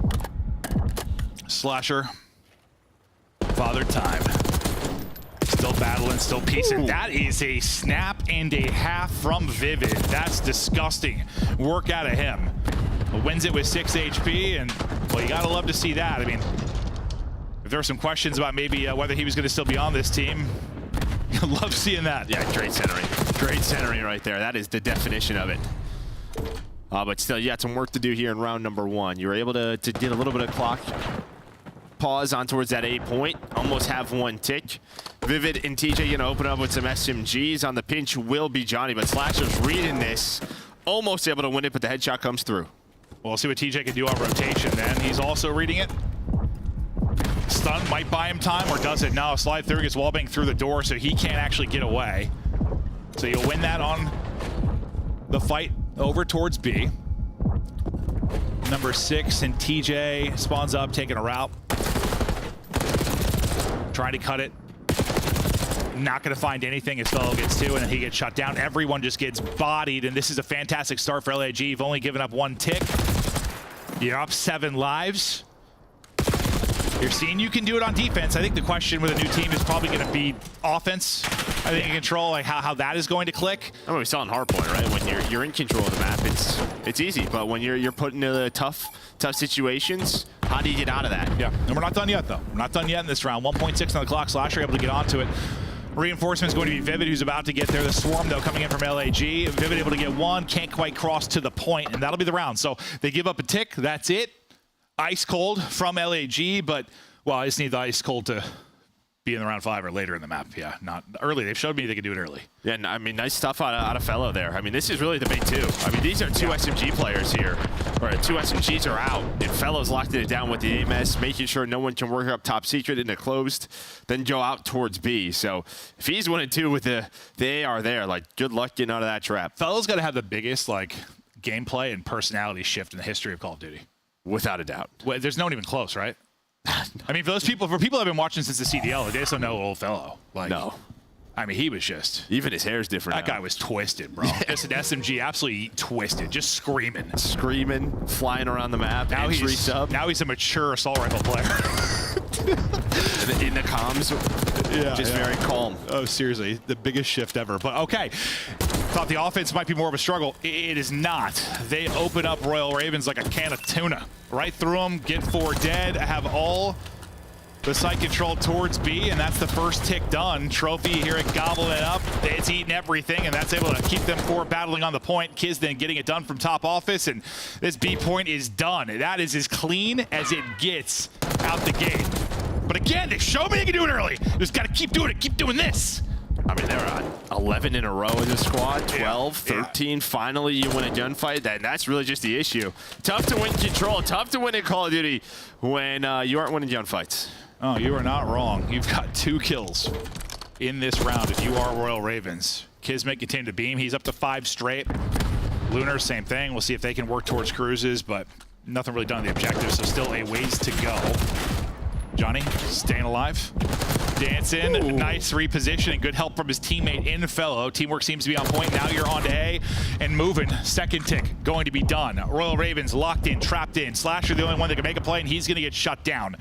Slasher, Father Time. Still battling, still piecing. That is a snap and a half from Vivid. That's disgusting work out of him. Wins it with 6 HP, and well, you gotta love to see that. I mean, if there were some questions about maybe whether he was going to still be on this team, love seeing that. Yeah, great centering. Great centering right there. That is the definition of it. But still, you got some work to do here in round number 1. You were able to get a little bit of clock pause on towards that 8 point. Almost have 1 tick. Vivid and TJ going to open up with some SMGs. On the pinch will be Johnny, but Slasher's reading this. Almost able to win it, but the headshot comes through. Well, we'll see what TJ can do on rotation then. He's also reading it. Stun might buy him time, or does it? No, slide through, gets wallbang through the door, so he can't actually get away. So you'll win that on the fight over towards B. Number 6 and TJ spawns up, taking a route. Trying to cut it. Not going to find anything as fellow gets 2, and then he gets shut down. Everyone just gets bodied, and this is a fantastic start for LAG. You've only given up 1 tick. You're up 7 lives. You're seeing you can do it on defense. I think the question with a new team is probably going to be offense. I think in control, like how that is going to click. I mean, we saw in Hardpoint, right? When you're in control of the map, it's easy. But when you're put into the tough situations, how do you get out of that? Yeah, and we're not done yet, though. We're not done yet in this round. 1.6 on the clock. Slasher able to get onto it. Reinforcement is going to be Vivid, who's about to get there. The Swarm, though, coming in from LAG. Vivid able to get 1, can't quite cross to the point, and that'll be the round. So they give up a tick. That's it. Ice cold from LAG, but, well, I just need the ice cold to be in the round 5 or later in the map. Yeah, not early. They've showed me they can do it early. Yeah, and I mean, nice stuff out of Fellow there. I mean, this is really the big 2. I mean, these are 2 SMG players here, or 2 SMGs are out, and Fellow's locked it down with the AMS, making sure no one can work up top secret into closed, then go out towards B. So if he's 1-2 with the AR there, like, good luck getting out of that trap. Fellow's got to have the biggest, like, gameplay and personality shift in the history of Call of Duty. Without a doubt. Well, there's no one even close, right? I mean, for people that have been watching since the CDL, they just don't know old Fellow. Like, no. I mean, he was just... Even his hair's different That guy was twisted, bro. Just an SMG, absolutely twisted, just screaming. Screaming, flying around the map, now he's a mature assault rifle player. In the comms, just very calm. Oh, seriously, the biggest shift ever. But okay, thought the offense might be more of a struggle. It is not. They open up Royal Ravens like a can of tuna. Right through them, get 4 dead, have all the site control towards B, and that's the first tick done. Trophy here at gobbling it up. It's eating everything, and that's able to keep them 4 battling on the point. Kiz then getting it done from top office, and this B point is done. That is as clean as it gets out the gate. But again, they showed me they can do it early. Just got to keep doing it, keep doing this. I mean, they're on 11 in a row as a squad, 12, 13. Finally, you win a gunfight. That's really just the issue. Tough to win control, tough to win in Call of Duty when you aren't winning gunfights. Oh, you are not wrong. You've got 2 kills in this round if you are Royal Ravens. Kismet continue to beam. He's up to 5 straight. Lunar, same thing. We'll see if they can work towards cruises, but nothing really done on the objective, so still a ways to go. Johnny staying alive. Dancing, nice repositioning, good help from his teammate in Fellow. Teamwork seems to be on point. Now you're on to A and moving. Second tick going to be done. Royal Ravens locked in, trapped in. Slasher the only one that can make a play, and he's going to get shut down.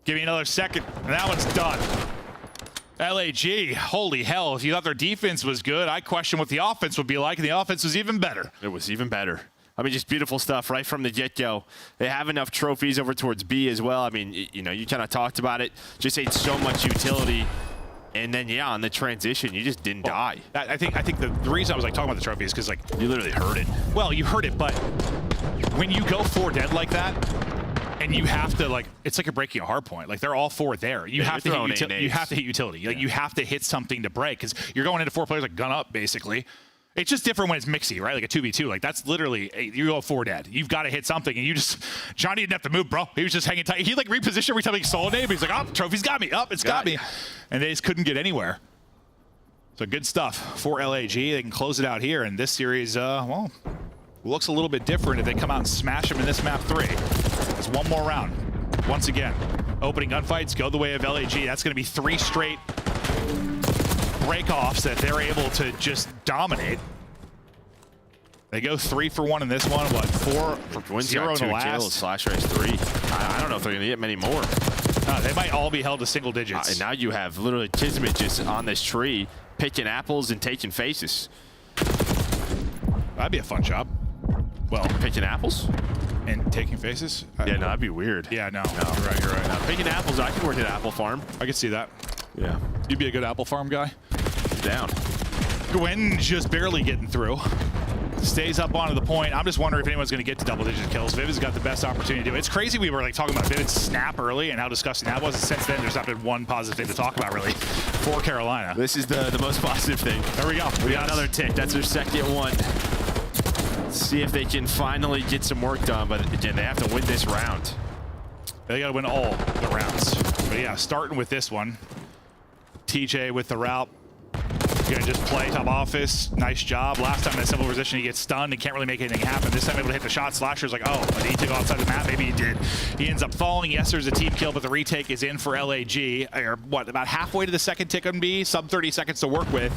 Give me another second, and that one's done. LAG, holy hell, if you thought their defense was good, I question what the offense would be like, and the offense was even better. It was even better. I mean, just beautiful stuff right from the get-go. They have enough trophies over towards B as well. I mean, you know, you kind of talked about it. Just ate so much utility. And then, yeah, on the transition, you just didn't die. I think the reason I was like talking about the trophy is because, like, you literally heard it. Well, you heard it, but when you go 4 dead like that, and you have to, like, it's like you're breaking a hard point. Like, they're all 4 there. You have to hit utility. Like, you have to hit something to break because you're going into 4 players like gun up, basically. It's just different when it's mixy, right? Like a 2v2. Like, that's literally, you go 4 dead. You've got to hit something, and you just, Johnny didn't have to move, bro. He was just hanging tight. He, like, repositioned every time he saw a name. He's like, oh, trophy's got me. Oh, it's got me. And they just couldn't get anywhere. So good stuff for LAG. They can close it out here, and this series, well, looks a little bit different if they come out and smash them in this map 3. It's 1 more round. Once again, opening gunfights go the way of LAG. That's going to be 3 straight breakoffs that they're able to just dominate. They go 3 for 1 in this one. What, 4 for 0 in the last? Slash race 3. I don't know if they're gonna get many more. They might all be held to single digits. And now you have literally Kismet just on this tree, picking apples and taking faces. That'd be a fun job. Well, picking apples and taking faces. Yeah, no, that'd be weird. Yeah, no. You're right. Now, picking apples, I could work at Apple Farm. I could see that. Yeah, you'd be a good Apple Farm guy. Down. Gwen just barely getting through. Stays up onto the point. I'm just wondering if anyone's going to get to double-digit kills. Vivid's got the best opportunity to do it. It's crazy we were like talking about Vivid's snap early and how disgusting that was. Since then, there's not been one positive thing to talk about really for Carolina. This is the most positive thing. There we go. We got another tick. That's their second one. Let's see if they can finally get some work done. But again, they have to win this round. They got to win all the rounds. But yeah, starting with this one. TJ with the route. Gonna just play top office. Nice job. Last time in a simple position, he gets stunned and can't really make anything happen. This time able to hit the shot. Slasher's like, oh, did he take outside the map? Maybe he did. He ends up falling. Yes, there's a team kill, but the retake is in for LAG. Or what, about halfway to the second tick on B, sub 30 seconds to work with.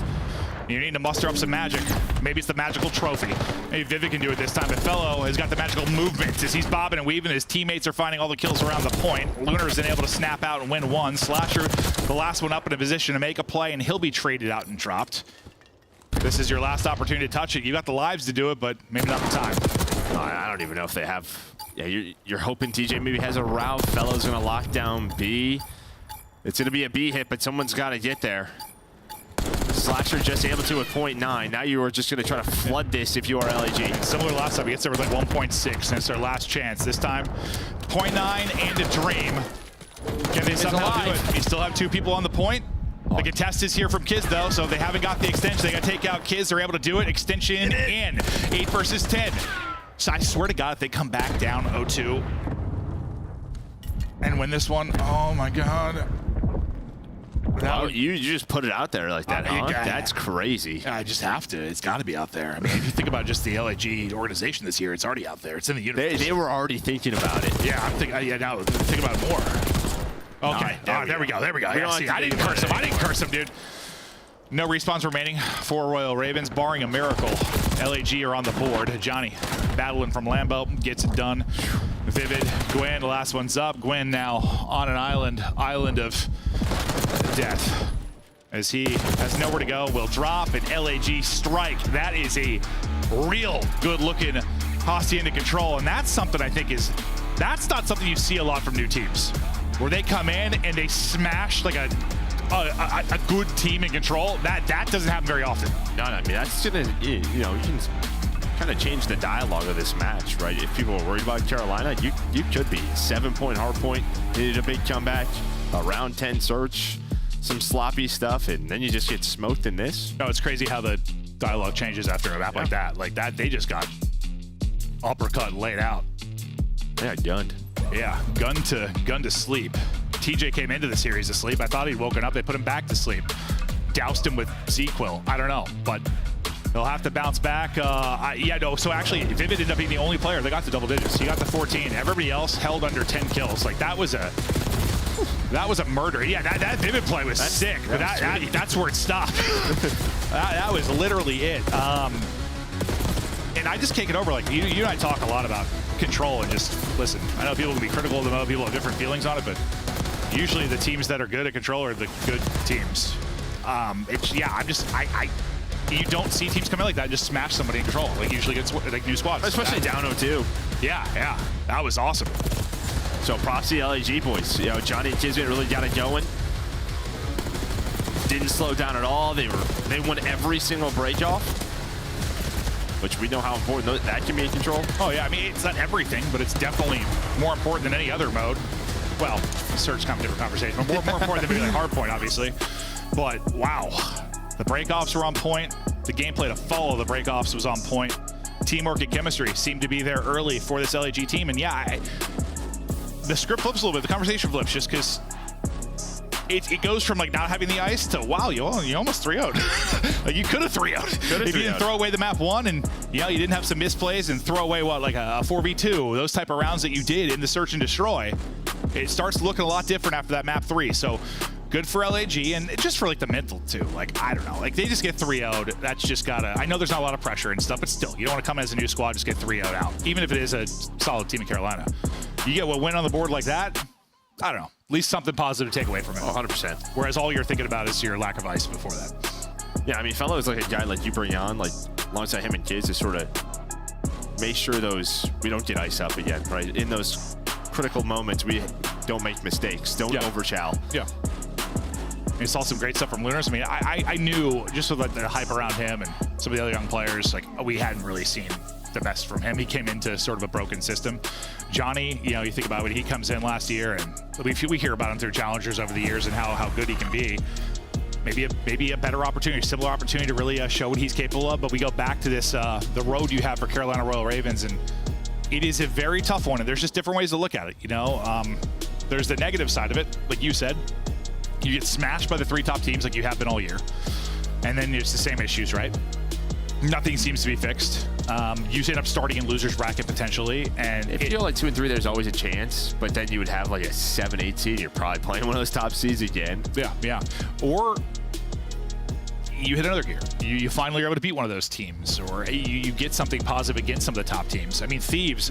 You need to muster up some magic. Maybe it's the magical trophy. Maybe Vivid can do it this time. But Fellow has got the magical movement as he's bobbing and weaving. His teammates are finding all the kills around the point. Lunar's been able to snap out and win 1. Slasher, the last one up in a position to make a play, and he'll be traded out and dropped. This is your last opportunity to touch it. You got the lives to do it, but maybe not the time. I don't even know if they have. Yeah, you're hoping TJ maybe has a route. Fellow's gonna lock down B. It's gonna be a B hit, but someone's got to get there. Slasher just able to at 0.9. Now you are just going to try to flood this if you are LAG. Similar to last time, he gets there with like 1.6, and it's their last chance. This time, 0.9 and a dream. Can they somehow do it? You still have 2 people on the point. The contest is here from Kiz, though, so they haven't got the extension. They got to take out Kiz. They're able to do it. Extension in. 8 versus 10. So I swear to God, if they come back down 0-2 and win this one, oh my God. Wow, you just put it out there like that, huh? That's crazy. I just have to. It's got to be out there. I mean, if you think about just the LAG organization this year, it's already out there. It's in the universe. They were already thinking about it. Yeah, I'm thinking. Yeah, now think about it more. Okay, there we go. There we go. Yeah, see, I didn't curse him. I didn't curse him, dude. No respawns remaining for Royal Ravens, barring a miracle. LAG are on the board. Johnny battling from Lambo, gets it done. Vivid, Gwen, the last one's up. Gwen now on an island of death. as he has nowhere to go, will drop an LAG strike. That is a real good-looking Hacienda control, and that's something I think that's not something you see a lot from new teams, where they come in and they smash like a good team in control. That doesn't happen very often. No, I mean, that's gonna, you can kind of change the dialogue of this match, right? If people are worried about Carolina, you could be. 7-point Hardpoint, needed a big comeback, a round 10 search, some sloppy stuff, and then you just get smoked in this. No, it's crazy how the dialogue changes after a map like that. Like that, they just got uppercut and laid out. Yeah, gunned. Yeah, gun to sleep. TJ came into the series asleep. I thought he'd woken up. They put him back to sleep. Doused him with Z-Quill. I don't know, but they'll have to bounce back. So actually, Vivid ended up being the only player that got to double digits. He got to 14. Everybody else held under 10 kills. Like, that was a murder. Yeah, that Vivid play was sick, but that's where it stopped. that was literally it. And I just can't get over, like, you and I talk a lot about control, and just listen, I know people can be critical of them, other people have different feelings on it, but usually the teams that are good at control are the good teams. You don't see teams come in like that and just smash somebody in control. Like, usually it's like new squads. Especially down 0-2. Yeah, that was awesome. So props to the LAG boys. Johnny and Kismet really got it going. Didn't slow down at all. They won every single break off, which we know how important that can be in control. Oh yeah, I mean, it's not everything, but it's definitely more important than any other mode. Well, search kind of different conversation, but more important than maybe like Hardpoint, obviously. But wow, the breakoffs were on point. The gameplay to follow the breakoffs was on point. Teamwork and chemistry seemed to be there early for this LAG team, and yeah, the script flips a little bit, the conversation flips, just because it goes from like not having the ice to wow, you almost 3-0'd. Like, you could have 3-0'd if you didn't throw away the map 1, and you didn't have some misplays and throw away like a 4v2, those type of rounds that you did in the search and destroy. It starts looking a lot different after that map 3. So good for LAG, and just for like the mental too. Like, I don't know, like, they just get 3-0'd. That's just gotta, I know there's not a lot of pressure and stuff, but still, you don't want to come as a new squad just get 3-0'd out, even if it is a solid team in Carolina. You get a win on the board like that, I don't know, at least something positive to take away from it. 100%. Whereas all you're thinking about is your lack of ice before that. Yeah, I mean, Fellow is like a guy like you bring on, like, alongside him and Kids, to sort of make sure we don't get ice up again, right? In those critical moments, we don't make mistakes, don't overchow. Yeah. We saw some great stuff from Lunars. I mean, I knew, just with the hype around him and some of the other young players, like, we hadn't really seen the best from him. He came into sort of a broken system. Johnny, you think about when he comes in last year, and we hear about him through challengers over the years and how good he can be. Maybe a better opportunity, similar opportunity to really show what he's capable of. But we go back to this, the road you have for Carolina Royal Ravens, and it is a very tough one. And there's just different ways to look at it. There's the negative side of it, like you said. You get smashed by the 3 top teams like you have been all year, and then it's the same issues, right? Nothing seems to be fixed. You end up starting in loser's bracket potentially, and if you're like 2 and 3, there's always a chance. But then you would have like a 7-8 seed. You're probably playing one of those top seeds again. Yeah. Or you hit another gear. You finally are able to beat one of those teams, or you get something positive against some of the top teams. I mean, Thieves,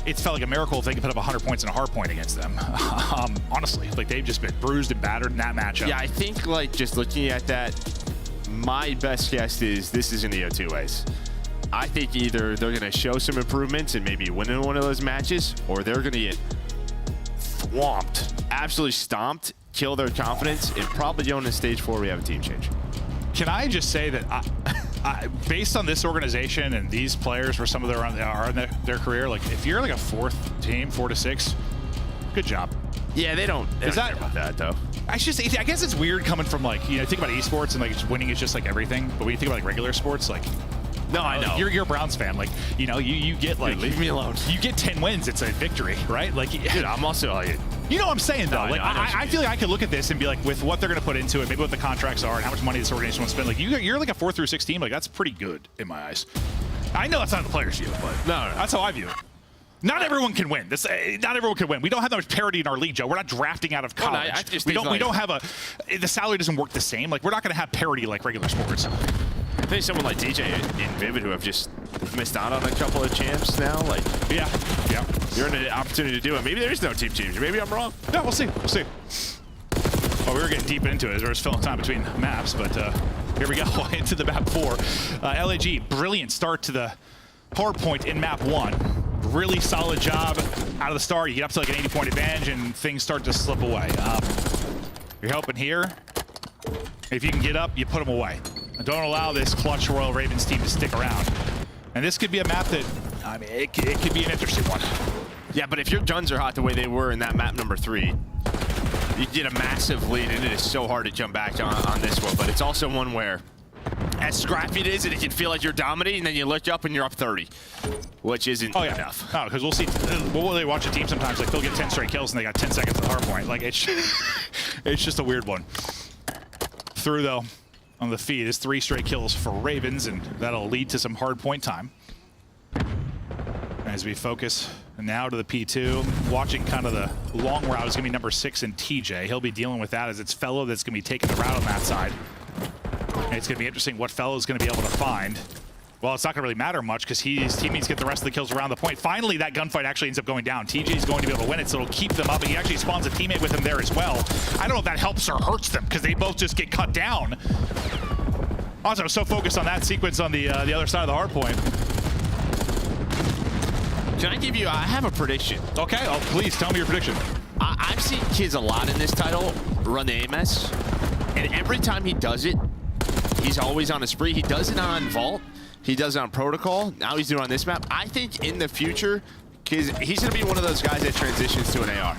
it felt like a miracle if they could put up 100 points in a Hardpoint against them. Honestly, like, they've just been bruised and battered in that matchup. Yeah, I think, like, just looking at that, my best guess is this is in the O2 ways. I think either they're going to show some improvements and maybe win in one of those matches, or they're going to get swamped, absolutely stomped, kill their confidence, and probably go into stage 4 we have a team change. Can I just say that based on this organization and these players where some of them are in their career, like, if you're like a 4th team, 4 to 6, good job. Yeah, they don't care about that, though. I guess it's weird coming from, like, think about esports and like winning is just like everything, but when you think about like regular sports, like, no, I know. You're a Browns fan. Like, you get like... Dude, leave me alone. You get 10 wins, it's a victory, right? Like, dude, I'm also like... You know what I'm saying, though? No, I feel like I could look at this and be like, with what they're going to put into it, maybe what the contracts are and how much money this organization wants to spend, like, you're like a 4 through 6 team. Like, that's pretty good in my eyes. I know that's not the players' view, but no, that's how I view it. Not everyone can win. Not everyone can win. We don't have that much parity in our league, Joe. We're not drafting out of college. We don't have the salary doesn't work the same. Like, we're not going to have parity like regular sports. I think someone like DJ and Vivid, who have just missed out on a couple of champs now, like, yeah, you're in an opportunity to do it. Maybe there is no team change. Maybe I'm wrong. Yeah, we'll see. Oh, Well, we were getting deep into it as we were filling time between maps, but here we go into the map 4. LAG, brilliant start to the Hardpoint in map 1. Really solid job out of the start. You get up to like an 80-point advantage and things start to slip away. You're helping here. If you can get up, you put them away. Don't allow this clutch Royal Ravens team to stick around. And this could be a map that, I mean, it could be an interesting one. Yeah, but if your guns are hot the way they were in that map number 3, you get a massive lead, and it is so hard to jump back on this one. But it's also one where, as scrappy it is, and it can feel like you're dominating, and then you look up and you're up 30, which isn't enough. Oh, because we'll see. We'll really watch a team sometimes, like they'll get 10 straight kills and they got 10 seconds at Hardpoint. Like it's just a weird one. Through though, on the feed is 3 straight kills for Ravens, and that'll lead to some Hardpoint time. As we focus now to the P2, watching kind of the long route is going to be number 6 and TJ. He'll be dealing with that as it's Fellow that's going to be taking the route on that side. And it's going to be interesting what Fellow is going to be able to find. Well, it's not going to really matter much because his teammates get the rest of the kills around the point. Finally, that gunfight actually ends up going down. TJ is going to be able to win it, so it'll keep them up, and he actually spawns a teammate with him there as well. I don't know if that helps or hurts them because they both just get cut down. Also, I was so focused on that sequence on the other side of the Hardpoint. Can I give you, I have a prediction. Okay, oh, please tell me your prediction. I've seen kids a lot in this title run the AMS, and every time he does it, he's always on a spree. He does it on Vault, he does it on Protocol, now he's doing it on this map. I think in the future, he's going to be one of those guys that transitions to an AR.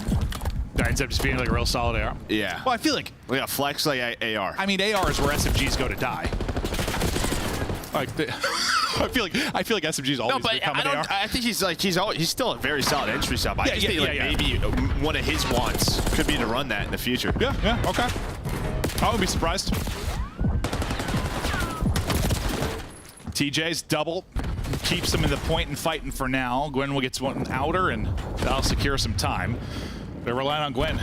That ends up just being like a real solid AR? Yeah. Well, I feel like... Yeah, flex like AR. I mean, AR is where SMGs go to die. Like, I feel like SMG's always become an AR. I think he's still a very solid entry sub. I just think maybe one of his wants could be to run that in the future. Yeah, okay. I wouldn't be surprised. TJ's double keeps him in the point and fighting for now. Gwen will get one outer, and that'll secure some time. They're relying on Gwen,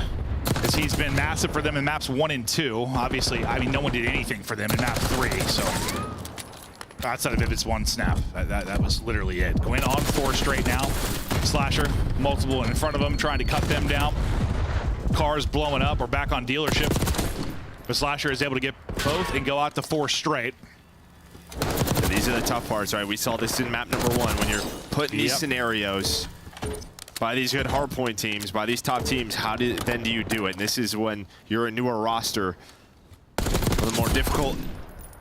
as he's been massive for them in maps 1 and 2. Obviously, I mean, no one did anything for them in map 3, so outside of Vivid's one snap, that was literally it. Gwen on 4 straight now. Slasher, multiple in front of him, trying to cut them down. Cars blowing up. We're back on dealership. But Slasher is able to get both and go out to 4 straight. These are the tough parts, right? We saw this in map number 1 when you're put in these scenarios by these good hardpoint teams, by these top teams. Then do you do it? And this is when you're a newer roster, one of the more difficult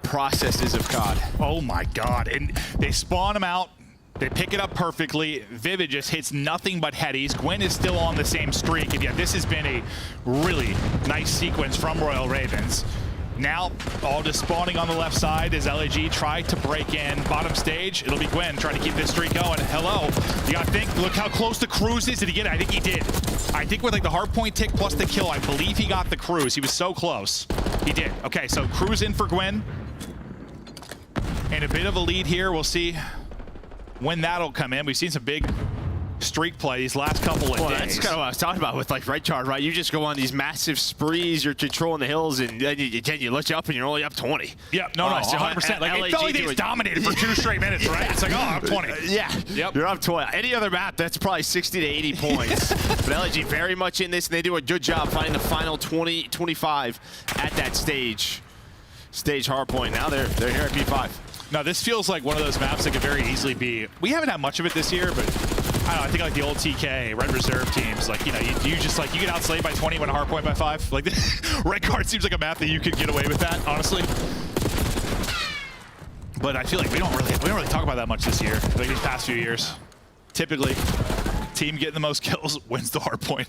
processes of COD. Oh my God! And they spawn him out. They pick it up perfectly. Vivid just hits nothing but headies. Gwen is still on the same streak, and yet this has been a really nice sequence from Royal Ravens. Now, all just spawning on the left side as LAG try to break in. Bottom stage, it'll be Gwen trying to keep this streak going. Hello. You gotta think, look how close the cruise is. Did he get it? I think he did. I think with like the hardpoint tick plus the kill, I believe he got the cruise. He was so close. He did. Okay, so cruise in for Gwen. And a bit of a lead here. We'll see when that'll come in. We've seen some big streak play these last couple of days. That's kind of what I was talking about with like Red Chart, right? You just go on these massive sprees, you're controlling the hills, and then you look up and you're only up 20. Yep, no, 100%. Like, it felt like they just dominated for 2 straight minutes, right? It's like, oh, I'm 20. Yeah, yep. You're up 20. Any other map, that's probably 60 to 80 points. But LAG very much in this, and they do a good job finding the final 20, 25 at that stage hardpoint. Now they're here at P5. No, this feels like one of those maps that could very easily be. We haven't had much of it this year, but I don't know. I think like the old TK, Red Reserve teams, like, you know, you just like, you get outslayed by 20, win a hardpoint by 5. Like, Red Card seems like a map that you could get away with that, honestly. But I feel like we don't really talk about that much this year, like these past few years. Typically, team getting the most kills wins the hardpoint.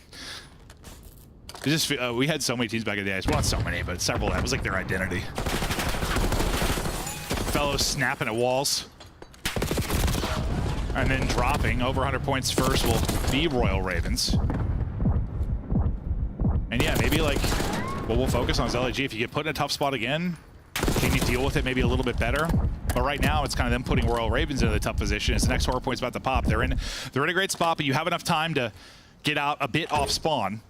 We had so many teams back in the day. Well, not so many, but several. That was like their identity. Fellows snapping at walls. And then dropping over 100 points first will be Royal Ravens. And yeah, maybe like what we'll focus on is LAG. If you get put in a tough spot again, can you deal with it maybe a little bit better? But right now, it's kind of them putting Royal Ravens into the tough position. As the next Hardpoint's about to pop, they're in a great spot, but you have enough time to get out a bit off spawn.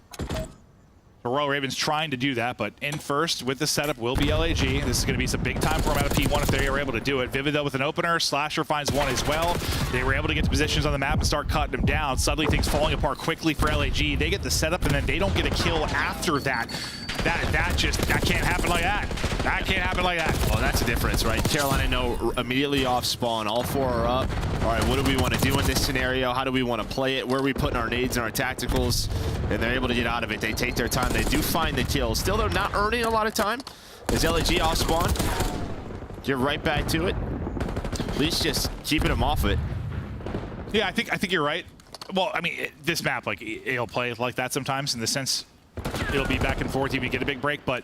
The Royal Ravens trying to do that, but in first with the setup will be LAG. This is going to be some big time for them out of P1 if they are able to do it. Vivid though with an opener. Slasher finds one as well. They were able to get to positions on the map and start cutting them down. Suddenly things falling apart quickly for LAG. They get the setup and then they don't get a kill after that. that can't happen like that. That can't happen like that. Well, that's the difference, right? Carolina know immediately off spawn. All 4 are up. All right, what do we want to do in this scenario? How do we want to play it? Where are we putting our nades and our tacticals? And they're able to get out of it. They take their time. They do find the kill. Still, they're not earning a lot of time. Is LAG off spawn? Get right back to it. At least just keeping them off it. Yeah, I think you're right. Well, I mean, this map, like, it'll play like that sometimes in the sense it'll be back and forth. You can get a big break, but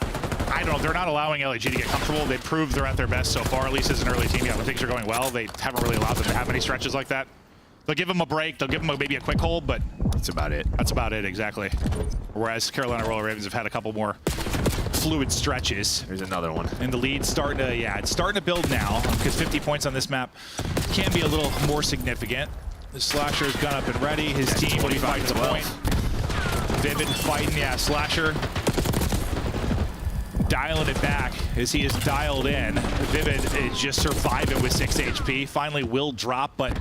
I don't know. They're not allowing LAG to get comfortable. They proved they're at their best so far, at least as an early team. Yeah, when things are going well, they haven't really allowed them to have any stretches like that. They'll give them a break. They'll give them maybe a quick hold, but that's about it. That's about it, exactly. Whereas Carolina Royal Ravens have had a couple more fluid stretches. There's another one. And the lead's starting to, it's starting to build now because 50 points on this map can be a little more significant. The Slasher's gun up and ready. His team will be fighting the point. Vivid fighting, Slasher dialing it back as he is dialed in. Vivid is just surviving with 6 HP. Finally will drop, but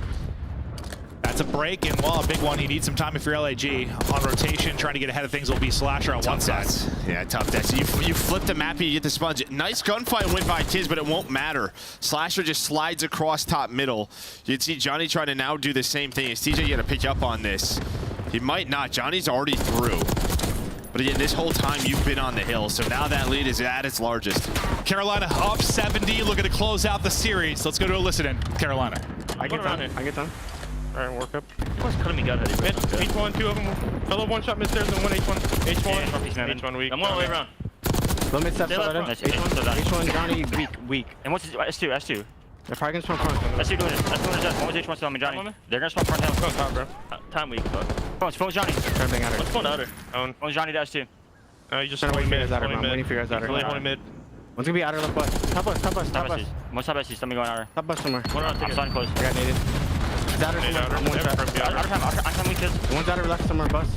that's a break, and well, a big one. You need some time if you're LAG. On rotation, trying to get ahead of things will be Slasher on one side. Yeah, tough deaths. You flip the map, you get the sponge. Nice gunfight win by Tiz, but it won't matter. Slasher just slides across top middle. You'd see Johnny trying to now do the same thing. Is TJ going to pick up on this? He might not. Johnny's already through. But again, this whole time you've been on the hill, so now that lead is at its largest. Carolina up 70, looking to close out the series. Let's go to a listen-in. Carolina. I get done. Alright, work up. What's cutting me gut headed? H1, 2 of them. Fellow one shot mid stairs and one H1. H1 weak. I'm going all the way around. Low mid step, H1, Johnny, weak. And what's S2? They're probably gonna spawn front. S2 doing it. That's doing it. One was H1 still on me, Johnny. They're gonna spawn front down. Go top, bro. Time weak, but. Phone Johnny. Trying out What's phone outer? Own. One's Johnny to S2. You just trying to wait for you guys out I'm waiting for you guys out Only mid. One's gonna be outer left bus. Top bus. One top S2, something going outer. Top bus somewhere. I'm starting close. I got naded. It's outer somewhere. I'm one shot. I'm time weak, kids. One's outer left somewhere, bus.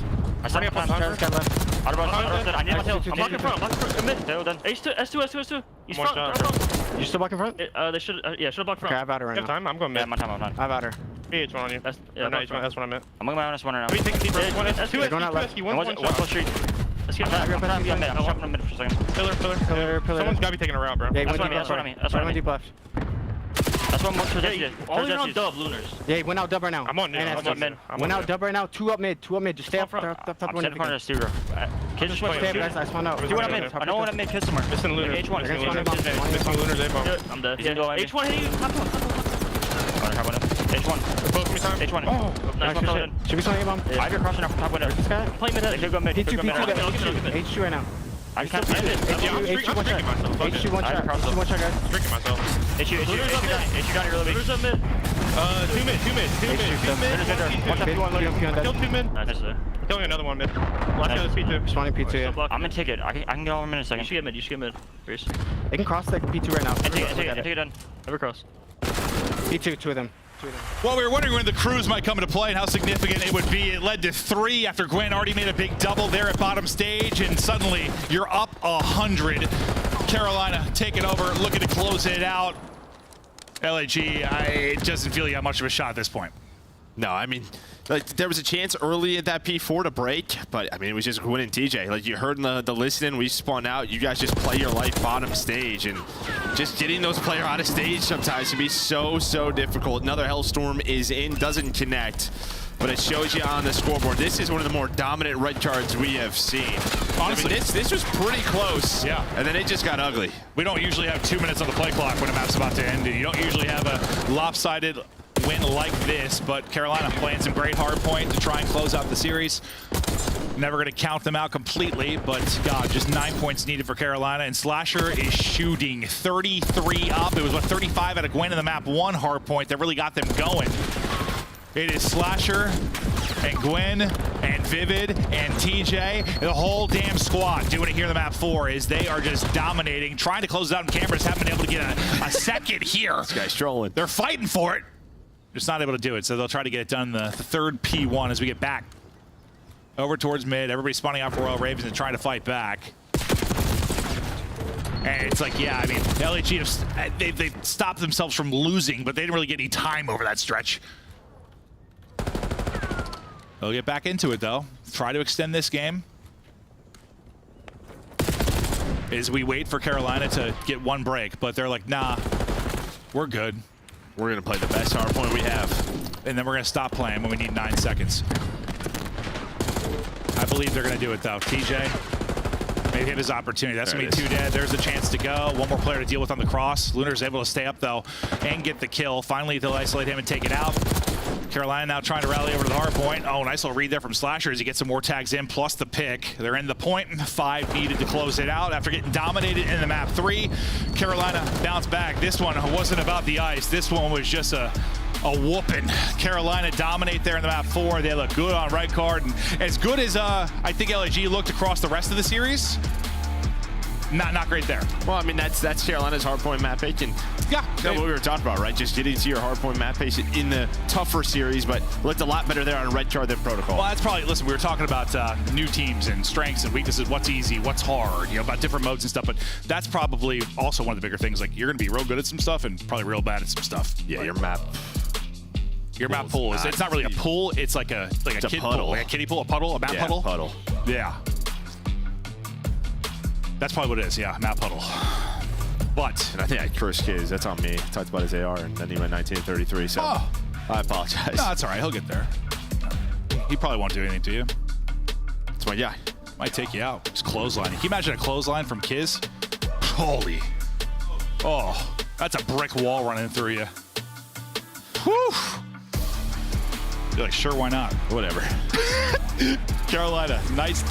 I started up on Travis got left. Outer bus, I need my tail. I'm blocking front, mid. Tail done. S2. He's front. You still blocking front? They should have blocked front. Okay, I have outer right now. Time? I'm going mid. Yeah, my time. I have outer. H1 on you. That's what I meant. I'm going my honest one right now. We take deep breath. One They're going out left. One One close street. Let's get back. I'm jumping in mid for a second. Pillar. Someone's gotta be taking a route, bro. Yeah, That's what I mean. That's what I mean. Deep left. That's one more to this. All the way around dub, Lunars. Yeah, he went out dub right now. I'm on mid. Went out dub right now. 2 up mid. Just stay up front. I'm standing in front of the studio. Kids just went Stay up, guys. I spawned out. Do what I'm in. I know what I'm in. Kids somewhere. Missing Lunars. H1. Missing Lunars. I'm dead. H1 hitting you. H1. Both me time. H1. Oh, Nice one, Pillar. should we spawn A-bomb? I have your crossing off top window. This guy? Play mid. They could go mid. H2 right now. I can't see it. H2 one shot. H2 one shot. H2 one shot, guys. Drinking myself. H2 down here really big. 2 mid. Kill 2 mid. Killing another one mid. Last guy is P2. Spawning P2, yeah. I'm in ticket. I can get all in a second. You should get mid. Bruce. They can cross like P2 right now. Take it done. Ever cross. P2, 2 of them. Well, we were wondering when the crews might come into play and how significant it would be. It led to 3 after Gwen already made a big double there at bottom stage, and suddenly you're up 100. Carolina taking over, looking to close it out. LAG, it doesn't feel like you have much of a shot at this point. No, I mean, like, there was a chance early at that P4 to break, but I mean, it was just Gwen and TJ. Like you heard in the listening, we spawned out. You guys just play your life bottom stage, and just getting those players out of stage sometimes can be so difficult. Another Hellstorm is in, doesn't connect, but it shows you on the scoreboard. This is one of the more dominant red cards we have seen. Honestly, I mean, this was pretty close. Yeah. And then it just got ugly. We don't usually have 2 minutes on the play clock when a map's about to end. You don't usually have a lopsided win like this, but Carolina playing some great hard point to try and close out the series. Never going to count them out completely, but God, just 9 points needed for Carolina, and Slasher is shooting 33 up. It was, what, 35 out of Gwen in the map, 1 hard point that really got them going. It is Slasher and Gwen and Vivid and TJ, the whole damn squad doing it here in the map 4 as they are just dominating, trying to close it out, and cameras haven't been able to get a second here. This guy's trolling. They're fighting for it. Just not able to do it, so they'll try to get it done the third P1 as we get back over towards mid. Everybody's spawning out for Royal Ravens and trying to fight back. And it's like, yeah, I mean, LAG, they stopped themselves from losing, but they didn't really get any time over that stretch. They'll get back into it, though. Try to extend this game. is we wait for Carolina to get one break, but they're like, nah, we're good. We're going to play the best hard point we have. And then we're going to stop playing when we need 9 seconds. I believe they're going to do it, though. TJ, maybe have his opportunity. That's going to be 2 dead. There's a chance to go. One more player to deal with on the cross. Lunar's able to stay up, though, and get the kill. Finally, they'll isolate him and take it out. Carolina now trying to rally over to the hard point. Oh, nice little read there from Slasher as he gets some more tags in, plus the pick. They're in the point. 5 needed to close it out after getting dominated in the map 3. Carolina bounced back. This one wasn't about the ice. This one was just a whooping. Carolina dominate there in the map 4. They look good on right card. And as good as I think LAG looked across the rest of the series, not great there. Well, I mean, that's Carolina's hardpoint map pace. And yeah, what we were talking about, right? Just getting to your hardpoint map pace in the tougher series, but looked a lot better there on red card than protocol. Well, that's probably, listen, we were talking about new teams and strengths and weaknesses, what's easy, what's hard, you know, about different modes and stuff, but that's probably also one of the bigger things. Like, you're going to be real good at some stuff and probably real bad at some stuff. Yeah, like, your map pool is, it's not really a pool, it's like a kid puddle. pool, like a kiddie pool, a puddle, a map puddle? Puddle. Yeah. That's probably what it is, yeah, map puddle. But and I think I cursed Kiz. That's on me. Talked about his AR, and then he went 1933. So I apologize. No, that's all right. He'll get there. He probably won't do anything to you. That's my guy. Might take you out. Just clothesline. Can you imagine a clothesline from Kiz? Holy. Oh, that's a brick wall running through you. Whew. You're like, sure, why not? Whatever. Carolina, nice dub.